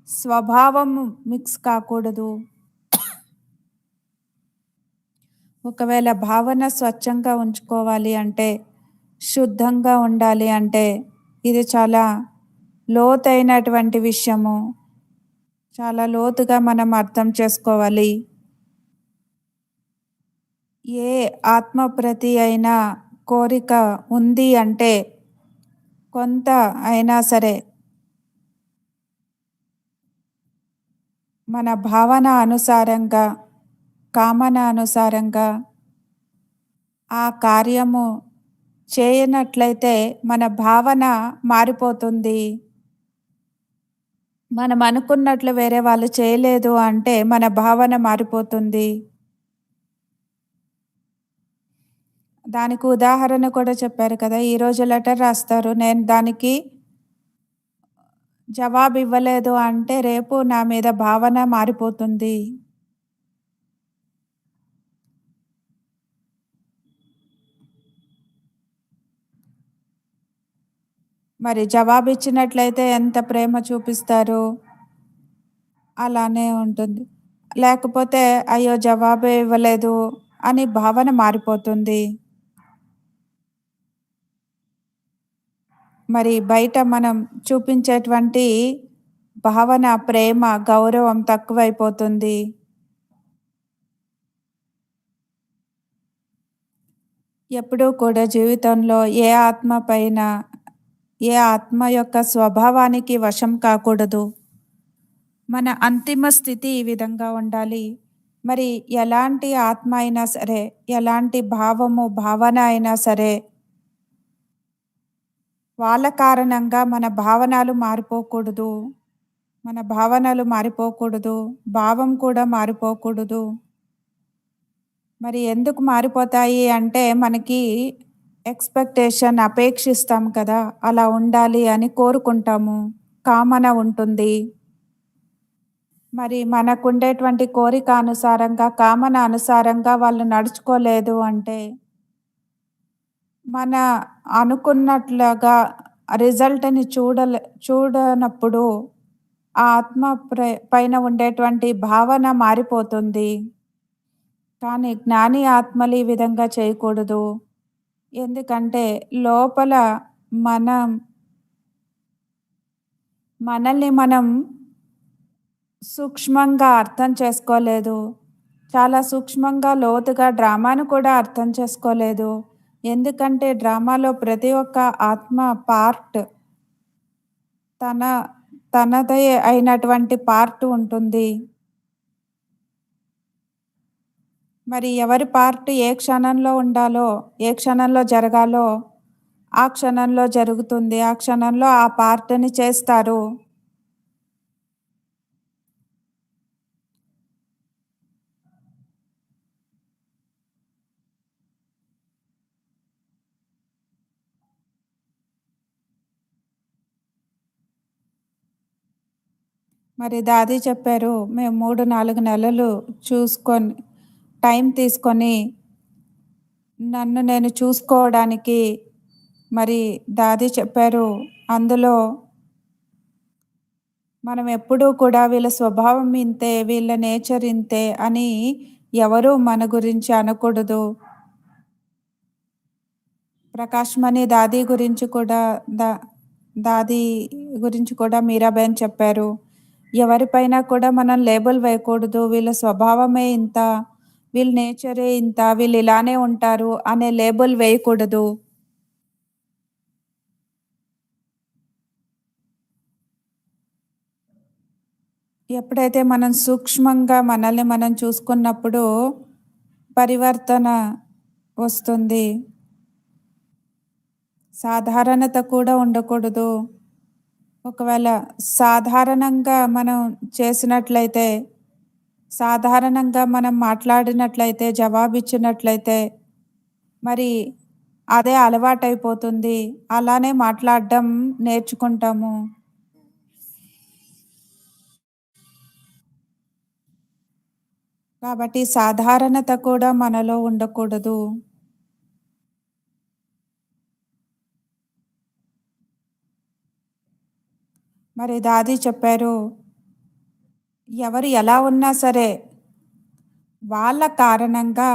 S2: స్వభావము మిక్స్ కాకూడదు. ఒకవేళ భావన స్వచ్ఛంగా ఉంచుకోవాలి అంటే, శుద్ధంగా ఉండాలి అంటే ఇది చాలా లోతైనటువంటి విషయము. చాలా లోతుగా మనం అర్థం చేసుకోవాలి. ఏ ఆత్మ ప్రతి అయినా కోరిక ఉంది అంటే కొంత అయినా సరే మన భావన అనుసారంగా, కామన అనుసారంగా ఆ కార్యము చేయనట్లయితే మన భావన మారిపోతుంది. మనం అనుకున్నట్లు వేరే వాళ్ళు చేయలేదు అంటే మన భావన మారిపోతుంది. దానికి ఉదాహరణ కూడా చెప్పారు కదా. ఈరోజు లెటర్ రాస్తారు, నేను దానికి జవాబు ఇవ్వలేదు అంటే రేపు నా మీద భావన మారిపోతుంది. మరి జవాబు ఇచ్చినట్లయితే ఎంత ప్రేమ చూపిస్తారు, అలానే ఉంటుంది. లేకపోతే అయ్యో జవాబే ఇవ్వలేదు అని భావన మారిపోతుంది. మరి బయట మనం చూపించేటువంటి భావన, ప్రేమ, గౌరవం తక్కువైపోతుంది. ఎప్పుడూ కూడా జీవితంలో ఏ ఆత్మ యొక్క స్వభావానికి వశం కాకూడదు. మన అంతిమ స్థితి ఈ విధంగా ఉండాలి. మరి ఎలాంటి ఆత్మ అయినా సరే, ఎలాంటి భావము, భావన అయినా సరే, వాళ్ళ కారణంగా మన భావనలు మారిపోకూడదు. మన భావనలు మారిపోకూడదు, భావం కూడా మారిపోకూడదు. మరి ఎందుకు మారిపోతాయి అంటే మనకి ఎక్స్పెక్టేషన్, అపేక్షిస్తాం కదా, అలా ఉండాలి అని కోరుకుంటాము, కామన ఉంటుంది. మరి మనకుండేటువంటి కోరిక అనుసారంగా, కామన అనుసారంగా వాళ్ళు నడుచుకోలేదు అంటే మన అనుకున్నట్లుగా రిజల్ట్ని చూడనప్పుడు ఆ ఆత్మ పైన ఉండేటువంటి భావన మారిపోతుంది. కానీ జ్ఞాని ఆత్మలు ఈ విధంగా చేయకూడదు. ఎందుకంటే లోపల మనం మనల్ని మనం సూక్ష్మంగా అర్థం చేసుకోలేదు. చాలా సూక్ష్మంగా, లోతుగా డ్రామాను కూడా అర్థం చేసుకోలేదు. ఎందుకంటే డ్రామాలో ప్రతి ఒక్క ఆత్మ పార్ట్ తన తనదే అయినటువంటి పార్ట్ ఉంటుంది. మరి ఎవరి పార్ట్ ఏ క్షణంలో ఉండాలో, ఏ క్షణంలో జరగాలో, ఆ క్షణంలో జరుగుతుంది. ఆ క్షణంలో ఆ పార్ట్‌ని చేస్తారు. మరి దాది చెప్పారు, మేము 3, 4 నెలలు చూసుకొని టైం తీసుకొని నన్ను నేను చూసుకోవడానికి మరి దాది చెప్పారు. అందులో మనం ఎప్పుడూ కూడా వీళ్ళ స్వభావం ఇంతే, వీళ్ళ నేచర్ ఇంతే అని ఎవరూ మన గురించి అనకూడదు. ప్రకాష్ మణి దాది గురించి కూడా దా దాది గురించి కూడా మీరాబెన్ చెప్పారు. ఎవరిపైన కూడా మనం లేబుల్ వేయకూడదు. వీళ్ళ స్వభావమే ఇంత, వీళ్ళ నేచరే ఇంత, వీళ్ళు ఇలానే ఉంటారు అనే లేబుల్ వేయకూడదు. ఎప్పుడైతే మనం సూక్ష్మంగా మనల్ని మనం చూసుకున్నప్పుడు పరివర్తన వస్తుంది. సాధారణత కూడా ఉండకూడదు. ఒకవేళ సాధారణంగా మనం చేసినట్లయితే, సాధారణంగా మనం మాట్లాడినట్లయితే, జవాబిచ్చినట్లయితే, మరి అదే అలవాటైపోతుంది. అలానే మాట్లాడడం నేర్చుకుంటాము. కాబట్టి సాధారణత కూడా మనలో ఉండకూడదు. మరి దాది చెప్పారు, ఎవరు ఎలా ఉన్నా సరే, వాళ్ళ కారణంగా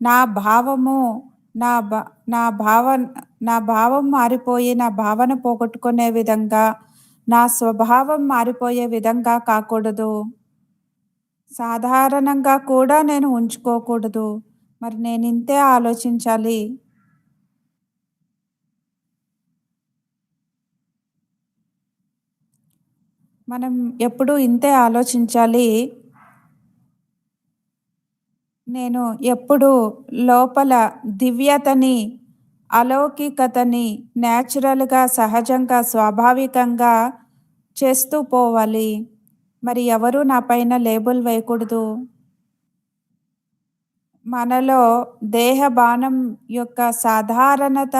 S2: నా భావము, నా భా నా నా భావం మారిపోయి, నా భావన పోగొట్టుకునే విధంగా, నా స్వభావం మారిపోయే విధంగా కాకూడదు. సాధారణంగా కూడా నేను ఉంచుకోకూడదు. మరి నేనింతే ఆలోచించాలి. మనం ఎప్పుడూ ఇంతే ఆలోచించాలి. నేను ఎప్పుడూ లోపల దివ్యతని, అలౌకికతని నేచురల్‌గా, సహజంగా, స్వాభావికంగా చేస్తూ పోవాలి. మరి ఎవరు నా పైన లేబుల్ వేయకూడదు. మనలో దేహ బాణం యొక్క సాధారణత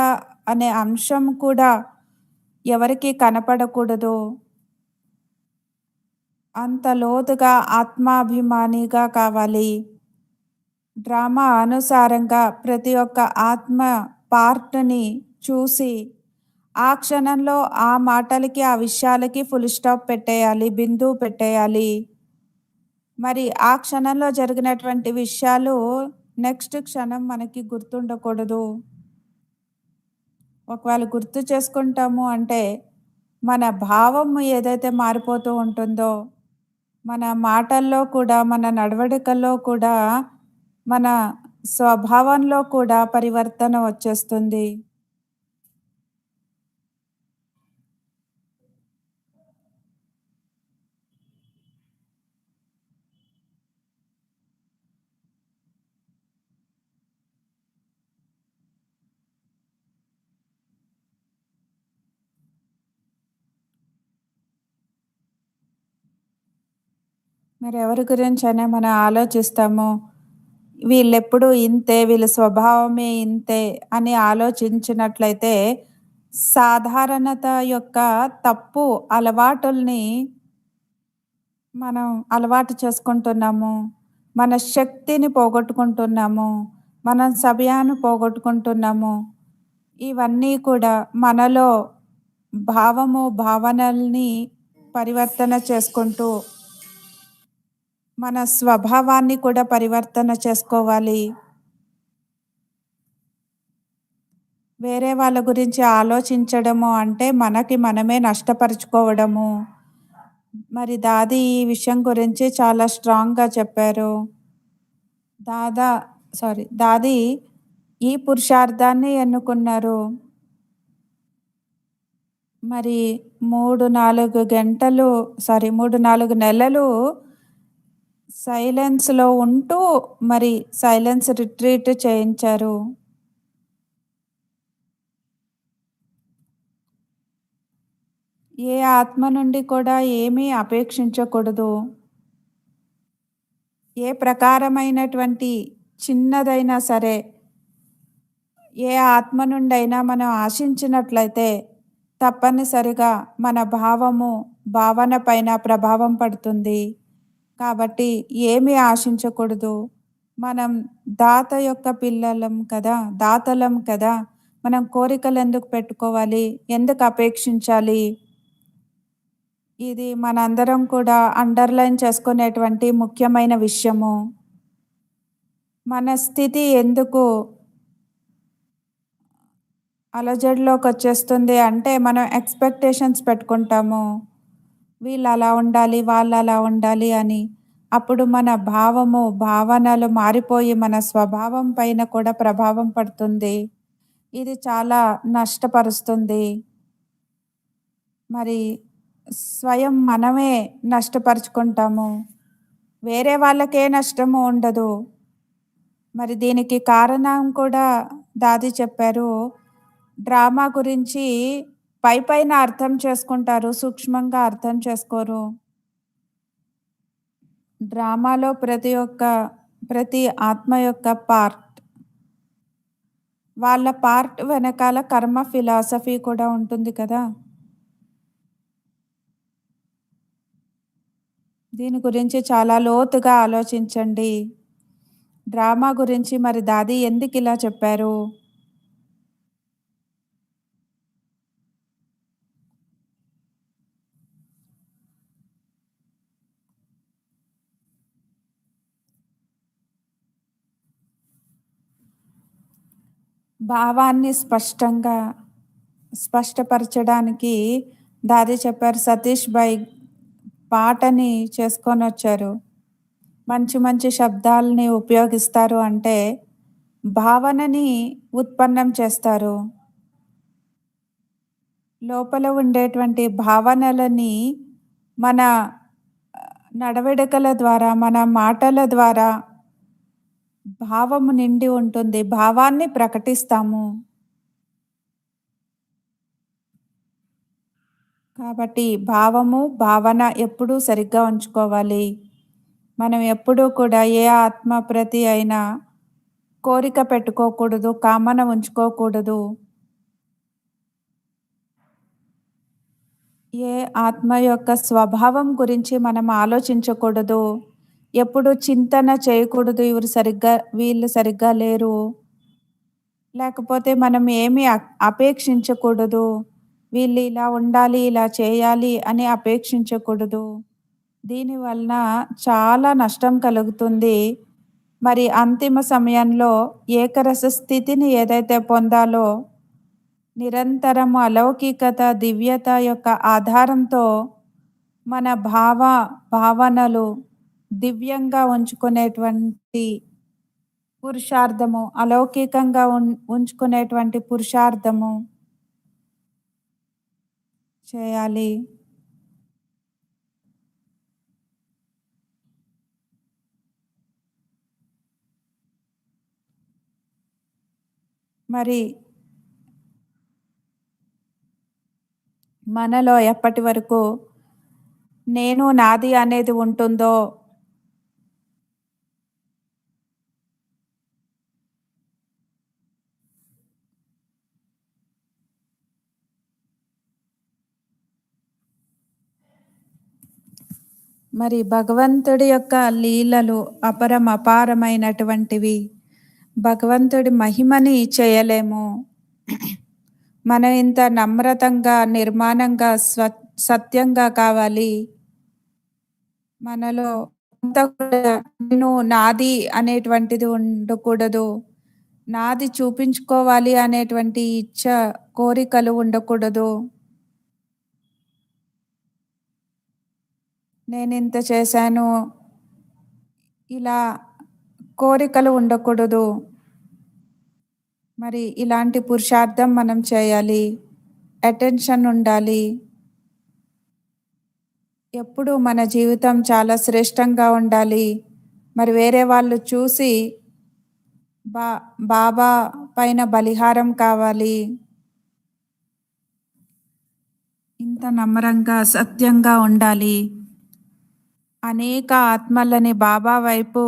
S2: అనే అంశం కూడా ఎవరికీ కనపడకూడదు. అంత లోతుగా ఆత్మాభిమానిగా కావాలి. డ్రామా అనుసారంగా ప్రతి ఒక్క ఆత్మ పార్ట్‌ని చూసి, ఆ క్షణంలో ఆ మాటలకి, ఆ విషయాలకి ఫుల్ స్టాప్ పెట్టేయాలి. బిందువు పెట్టేయాలి. మరి ఆ క్షణంలో జరిగినటువంటి విషయాలు నెక్స్ట్ క్షణం మనకి గుర్తుండకూడదు. ఒకవేళ గుర్తు చేసుకుంటాము అంటే, మన భావం ఏదైతే మారిపోతూ ఉంటుందో, మన మాటల్లో కూడా, మన నడవడికల్లో కూడా, మన స్వభావంలో కూడా పరివర్తన వచ్చేస్తుంది. మరి ఎవరి గురించైనా మనం ఆలోచిస్తాము. వీళ్ళెప్పుడూ ఇంతే, వీళ్ళ స్వభావమే ఇంతే అని ఆలోచించినట్లయితే, సాధారణత యొక్క తప్పు అలవాటుల్ని మనం అలవాటు చేసుకుంటున్నాము. మన శక్తిని పోగొట్టుకుంటున్నాము. మనం సమయాన్ని పోగొట్టుకుంటున్నాము. ఇవన్నీ కూడా మనలో భావము, భావనల్ని పరివర్తన చేసుకుంటూ మన స్వభావాన్ని కూడా పరివర్తన చేసుకోవాలి. వేరే వాళ్ళ గురించి ఆలోచించడము అంటే మనకి మనమే నష్టపరుచుకోవడము. మరి దాది ఈ విషయం గురించి చాలా స్ట్రాంగ్‌గా చెప్పారు. దాదా దాది ఈ పురుషార్థాన్ని ఎన్నుకున్నారు. మరి 3, 4 గంటలు 3, 4 నెలలు సైలెన్స్‌లో ఉంటూ మరి సైలెన్స్ రిట్రీట్ చేయించారు. ఏ ఆత్మ నుండి కూడా ఏమీ అపేక్షించకూడదు. ఏ ప్రకారమైనటువంటి చిన్నదైనా సరే, ఏ ఆత్మ నుండైనా మనం ఆశించినట్లయితే తప్పనిసరిగా మన భావన పైన ప్రభావం పడుతుంది. కాబట్టి ఏమీ ఆశించకూడదు. మనం దాత యొక్క పిల్లలం కదా! దాతలం కదా! మనం కోరికలెందుకు పెట్టుకోవాలి? ఎందుకు అపేక్షించాలి? ఇది మనందరం కూడా అండర్‌లైన్ చేసుకునేటువంటి ముఖ్యమైన విషయము. మన స్థితి ఎందుకు అలజడిలోకొచ్చేస్తుంది అంటే, మనం ఎక్స్‌పెక్టేషన్స్ పెట్టుకుంటాము. వీళ్ళలా ఉండాలి, వాళ్ళలా ఉండాలి అని. అప్పుడు మన భావనలు మారిపోయి మన స్వభావం పైన కూడా ప్రభావం పడుతుంది. ఇది చాలా నష్టపరుస్తుంది. మరి స్వయం మనమే నష్టపరుచుకుంటాము. వేరే వాళ్ళకే నష్టము ఉండదు. మరి దీనికి కారణం కూడా దాది చెప్పారు. డ్రామా గురించి పైపైన అర్థం చేసుకుంటారు. సూక్ష్మంగా అర్థం చేసుకోరు. డ్రామాలో ప్రతి ఆత్మ యొక్క వాళ్ళ పార్ట్ వెనకాల కర్మ ఫిలాసఫీ కూడా ఉంటుంది కదా! దీని గురించి చాలా లోతుగా ఆలోచించండి. డ్రామా గురించి మరి దాది ఎందుకిలా చెప్పారు? భావాన్ని స్పష్టపరచడానికి దాది చెప్పారు. సతీష్ భాయ్ పాటని చేసుకొనొచ్చారు. మంచి మంచి శబ్దాల్ని ఉపయోగిస్తారు అంటే, భావనని ఉత్పన్నం చేస్తారు. లోపల ఉండేటువంటి భావనలని మన నడవడికల ద్వారా, మన మాటల ద్వారా భావము నిండి ఉంటుంది. భావాన్ని ప్రకటిస్తాము. కాబట్టి భావన ఎప్పుడూ సరిగ్గా ఉంచుకోవాలి. మనం ఎప్పుడూ కూడా ఏ ఆత్మ ప్రతి అయినా కోరిక పెట్టుకోకూడదు, కామన ఉంచుకోకూడదు. ఏ ఆత్మ యొక్క స్వభావం గురించి మనం ఆలోచించకూడదు. ఎప్పుడు చింతన చేయకూడదు. వీళ్ళు సరిగ్గా లేరు. లేకపోతే మనం ఏమి అపేక్షించకూడదు. వీళ్ళు ఇలా ఉండాలి, ఇలా చేయాలి అని అపేక్షించకూడదు. దీని వలన చాలా నష్టం కలుగుతుంది. మరి అంతిమ సమయంలో ఏకరస స్థితిని ఏదైతే పొందాలో నిరంతరము అలౌకికత, దివ్యత యొక్క ఆధారంతో మన భావనలు దివ్యంగా ఉంచుకునేటువంటి పురుషార్థము, అలౌకికంగా ఉంచుకునేటువంటి పురుషార్థము చేయాలి. మరి మనలో ఎప్పటి వరకు నేను, నాది అనేది ఉంటుందో మరి భగవంతుడి యొక్క లీలలు అపారమైనటువంటివి. భగవంతుడి మహిమని చేయలేము. మనం ఇంత నమ్రతంగా, నిర్మాణంగా, సత్యంగా కావాలి. మనలో అంతా కూడా నేను, నాది అనేటువంటిది ఉండకూడదు. నాది చూపించుకోవాలి అనేటువంటి ఇచ్చ, కోరికలు ఉండకూడదు. నేనింత చేశాను, ఇలా కోరికలు ఉండకూడదు. మరి ఇలాంటి పురుషార్థం మనం చేయాలి. అటెన్షన్ ఉండాలి. ఎప్పుడూ మన జీవితం చాలా శ్రేష్టంగా ఉండాలి. మరి వేరే వాళ్ళు చూసి బా బాబా పైన బలిహారం కావాలి. ఇంత నమ్రంగా, సత్యంగా ఉండాలి. అనేక ఆత్మలని బాబా వైపు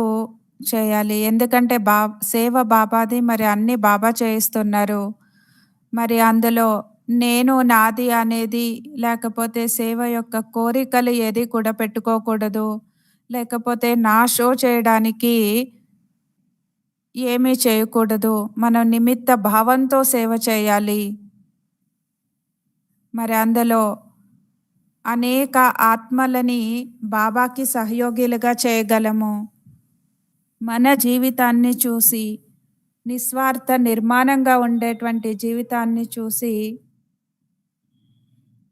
S2: చేయాలి. ఎందుకంటే సేవ బాబాది, మరి అన్నీ బాబా చేయిస్తున్నారు. మరి అందులో నేను, నాది అనేది, లేకపోతే సేవ యొక్క కోరికలు ఏది కూడా పెట్టుకోకూడదు. లేకపోతే నా షో చేయడానికి ఏమీ చేయకూడదు. మనం నిమిత్త భావంతో సేవ చేయాలి. మరి అందులో అనేక ఆత్మలని బాబాకి సహయోగిలుగా చేయగలము. మన జీవితాన్ని చూసి, నిస్వార్థ నిర్మాణంగా ఉండేటువంటి జీవితాన్ని చూసి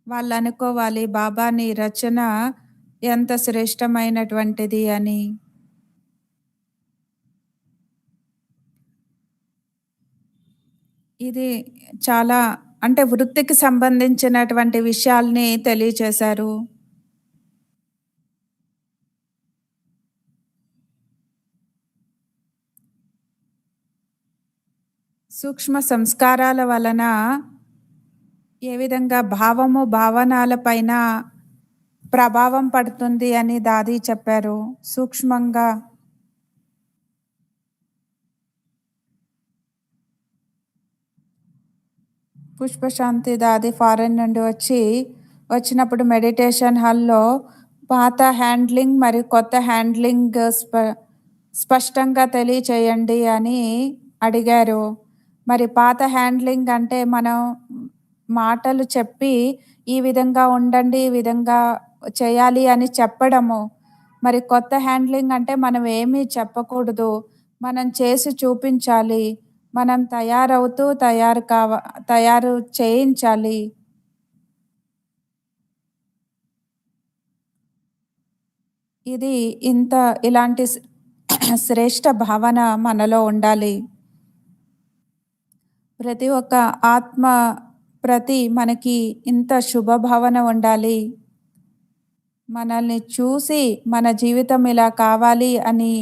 S2: వాళ్ళు అనుకోవాలి బాబాని రచన ఎంత శ్రేష్టమైనటువంటిది అని. ఇది చాలా అంటే వృత్తికి సంబంధించినటువంటి విషయాల్ని తెలియచేశారు. సూక్ష్మ సంస్కారాల వలన ఏ విధంగా భావము, భావనాల పైన ప్రభావం పడుతుంది అని దాది చెప్పారు. సూక్ష్మంగా పుష్పశాంతి దాది ఫారెన్ నుండి వచ్చినప్పుడు మెడిటేషన్ హాల్లో పాత హ్యాండ్లింగ్ మరియు కొత్త హ్యాండ్లింగ్ స్పష్టంగా తెలియచేయండి అని అడిగారు. మరి పాత హ్యాండ్లింగ్ అంటే మనం మాటలు చెప్పి ఈ విధంగా ఉండండి, ఈ విధంగా చేయాలి అని చెప్పడము. మరి కొత్త హ్యాండ్లింగ్ అంటే మనం ఏమీ చెప్పకూడదు, మనం చేసి చూపించాలి. మనం తయారవుతూ తయారు చేయించాలి. ఇది ఇలాంటి శ్రేష్ట భావన మనలో ఉండాలి. ప్రతి ఒక్క ఆత్మ ప్రతి మనకి ఇంత శుభభావన ఉండాలి. మనల్ని చూసి మన జీవితం ఇలా కావాలి అని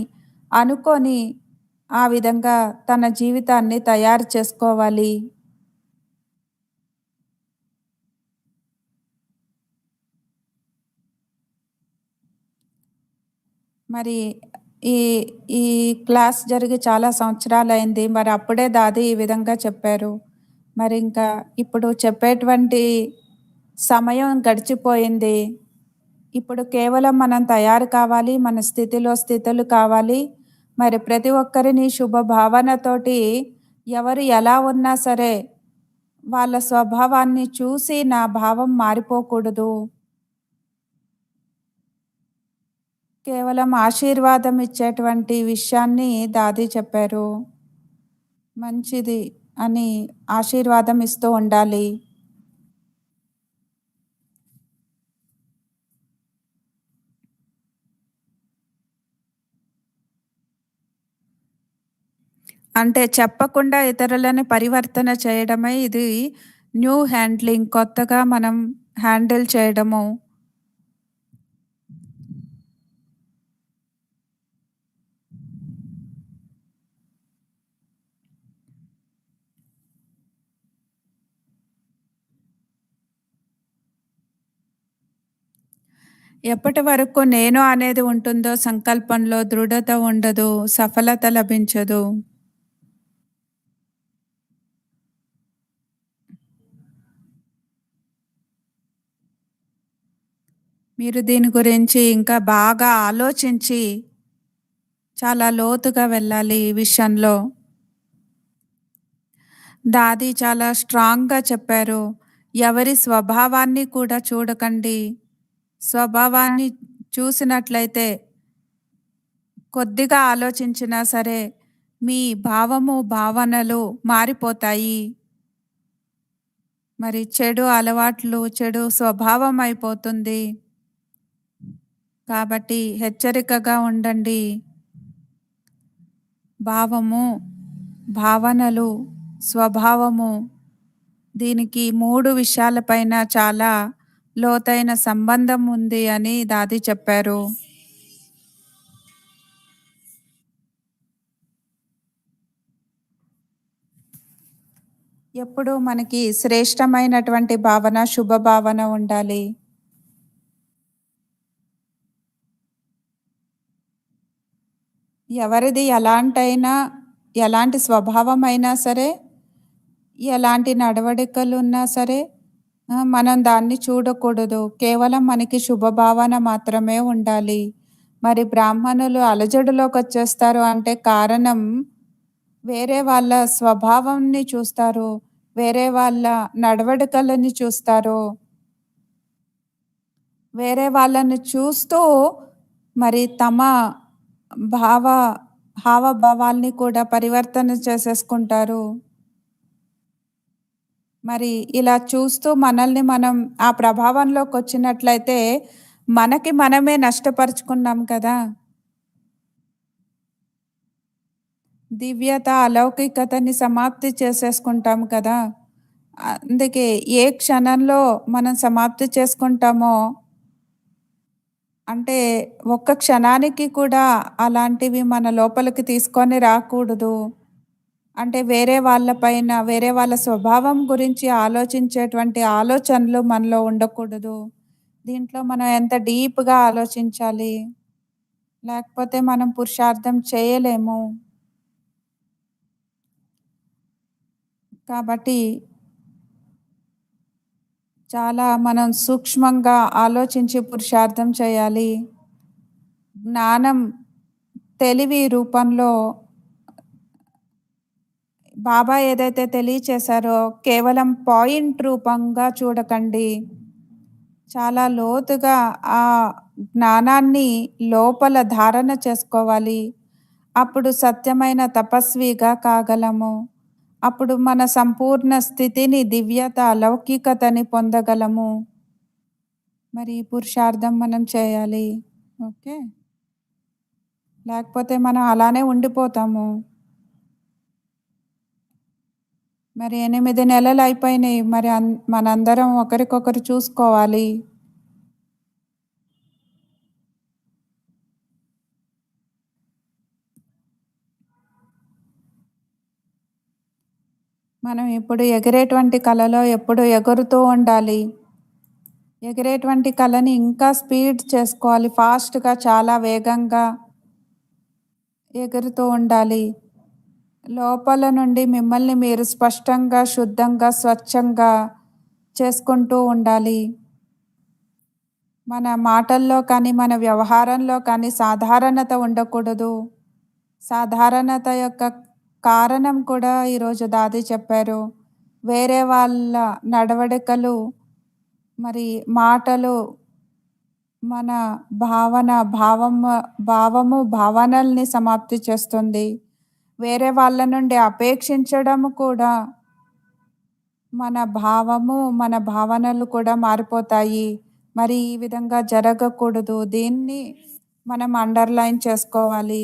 S2: అనుకొని ఆ విధంగా తన జీవితాన్ని తయారు చేసుకోవాలి. మరి ఈ ఈ క్లాస్ జరిగి చాలా సంవత్సరాలైంది. మరి అప్పుడే దాది ఈ విధంగా చెప్పారు. మరి ఇంకా ఇప్పుడు చెప్పేటువంటి సమయం గడిచిపోయింది. ఇప్పుడు కేవలం మనం తయారు కావాలి, మన స్థితులు కావాలి. మరి ప్రతి ఒక్కరిని శుభ భావనతోటి ఎవరు ఎలా ఉన్నా సరే వాళ్ళ స్వభావాన్ని చూసి నా భావం మారిపోకూడదు. కేవలం ఆశీర్వాదం ఇచ్చేటువంటి విషయాన్ని దాది చెప్పారు. మంచిది అని ఆశీర్వాదం ఇస్తూ ఉండాలి. అంటే చెప్పకుండా ఇతరులని పరివర్తన చేయడమే ఇది న్యూ హ్యాండ్లింగ్, కొత్తగా మనం హ్యాండిల్ చేయడము. ఎప్పటి వరకు నేను అనేది ఉంటుందో సంకల్పంలో దృఢత ఉండదు, సఫలత లభించదు. మీరు దీని గురించి ఇంకా బాగా ఆలోచించి చాలా లోతుగా వెళ్ళాలి ఈ విషయంలో. దాది చాలా స్ట్రాంగ్గా చెప్పారు. ఎవరి స్వభావాన్ని కూడా చూడకండి. స్వభావాన్ని చూసినట్లయితే కొద్దిగా ఆలోచించినా సరే మీ భావము, భావనలు మారిపోతాయి. మరి చెడు అలవాట్లు, చెడు స్వభావం అయిపోతుంది. కాబట్టి హెచ్చరికగా ఉండండి. భావము, భావనలు, స్వభావము దీనికి 3 విషయాలపైన చాలా లోతైన సంబంధం ఉంది అని దాది చెప్పారు. ఎప్పుడూ మనకి శ్రేష్టమైనటువంటి భావన, శుభ భావన ఉండాలి. ఎవరిది ఎలాంటి స్వభావమైనా సరే, ఎలాంటి నడవడికలున్నా సరే మనం దాన్ని చూడకూడదు. కేవలం మనకి శుభభావన మాత్రమే ఉండాలి. మరి బ్రాహ్మణులు అలజడిలోకొచ్చేస్తారు అంటే కారణం వేరే వాళ్ళ స్వభావంని చూస్తారు. వేరే వాళ్ళ నడవడికలని చూస్తారు. వేరే వాళ్ళని చూస్తూ మరి తమ భావ హావభావాల్ని కూడా పరివర్తన చేసేసుకుంటారు. మరి ఇలా చూస్తూ మనల్ని మనం ఆ ప్రభావంలోకొచ్చినట్లయితే మనకి మనమే నష్టపరుచుకున్నాం కదా! దివ్యత, అలౌకికతని సమాప్తి చేసేసుకుంటాం కదా! అందుకే ఏ క్షణంలో మనం సమాప్తి చేసుకుంటామో అంటే ఒక్క క్షణానికి కూడా అలాంటివి మన లోపలికి తీసుకొని రాకూడదు. అంటే వేరే వాళ్ళపైన, వేరే వాళ్ళ స్వభావం గురించి ఆలోచించేటువంటి ఆలోచనలు మనలో ఉండకూడదు. దీంట్లో మనం ఎంత డీప్‌గా ఆలోచించాలి. లేకపోతే మనం పురుషార్థం చేయలేము. కాబట్టి చాలా మనం సూక్ష్మంగా ఆలోచించి పురుషార్థం చేయాలి. జ్ఞానం, తెలివి రూపంలో బాబా ఏదైతే తెలియచేశారో కేవలం పాయింట్ రూపంగా చూడకండి. చాలా లోతుగా ఆ జ్ఞానాన్ని లోపల ధారణ చేసుకోవాలి. అప్పుడు సత్యమైన తపస్విగా కాగలము. అప్పుడు మన సంపూర్ణ స్థితిని, దివ్యత, అలౌకికతని పొందగలము. మరి ఈ పురుషార్థం మనం చేయాలి. ఓకే. లేకపోతే మనం అలానే ఉండిపోతాము. మరి 8 నెలలు అయిపోయినాయి. మరి మనందరం ఒకరికొకరు చూసుకోవాలి. మనం ఇప్పుడు ఎగిరేటువంటి కలలో ఎప్పుడు ఎగురుతూ ఉండాలి. ఎగిరేటువంటి కలని ఇంకా స్పీడ్ చేసుకోవాలి. ఫాస్ట్‌గా చాలా వేగంగా ఎగురుతూ ఉండాలి. లోపల నుండి మిమ్మల్ని మీరు స్పష్టంగా, శుద్ధంగా, స్వచ్ఛంగా చేసుకుంటూ ఉండాలి. మన మాటల్లో కానీ, మన వ్యవహారంలో కానీ సాధారణత ఉండకూడదు. సాధారణత యొక్క కారణం కూడా ఈరోజు దాది చెప్పారు. వేరే వాళ్ళ నడవడికలు, మరి మాటలు మన భావము, భావనల్ని సమాప్తి చేస్తుంది. వేరే వాళ్ళ నుండి అపేక్షించడం కూడా మన భావము, మన భావనలు కూడా మారిపోతాయి. మరి ఈ విధంగా జరగకూడదు. దీన్ని మనం అండర్‌లైన్ చేసుకోవాలి.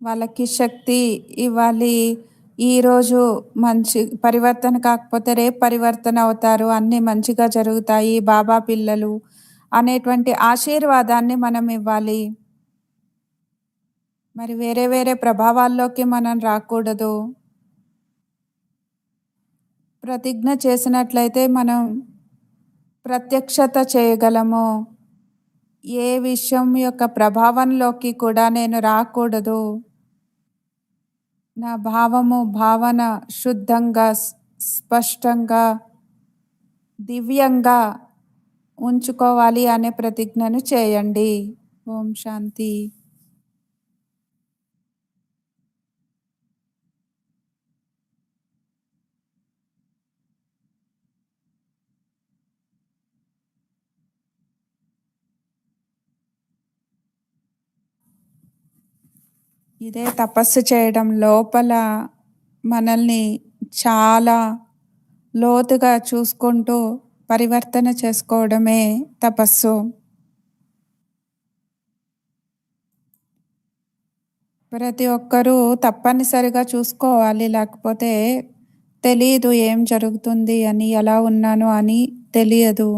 S2: వాళ్ళకి శక్తి ఇవ్వాలి. ఈరోజు మంచి పరివర్తన కాకపోతే రేపు పరివర్తన అవుతారు. అన్నీ మంచిగా జరుగుతాయి. బాబా పిల్లలు అనేటువంటి ఆశీర్వాదాన్ని మనం ఇవ్వాలి. మరి వేరే వేరే ప్రభావాల్లోకి మనం రాకూడదు. ప్రతిజ్ఞ చేసినట్లయితే మనం ప్రత్యక్షత చేయగలము. ఏ విషయం యొక్క ప్రభావంలోకి కూడా నేను రాకూడదు. నా భావము, భావన శుద్ధంగా, స్పష్టంగా, దివ్యంగా ఉంచుకోవాలి అనే ప్రతిజ్ఞను చేయండి. ఓం శాంతి. ఇదే తపస్సు చేయడం లోపల మనల్ని చాలా లోతుగా చూసుకుంటూ పరివర్తన చేసుకోవడమే తపస్సు. ప్రతి ఒక్కరూ తప్పనిసరిగా చూసుకోవాలి, లేకపోతే తెలీదు ఏం జరుగుతుంది అని, ఎలా ఉన్నాను అని తెలియదు.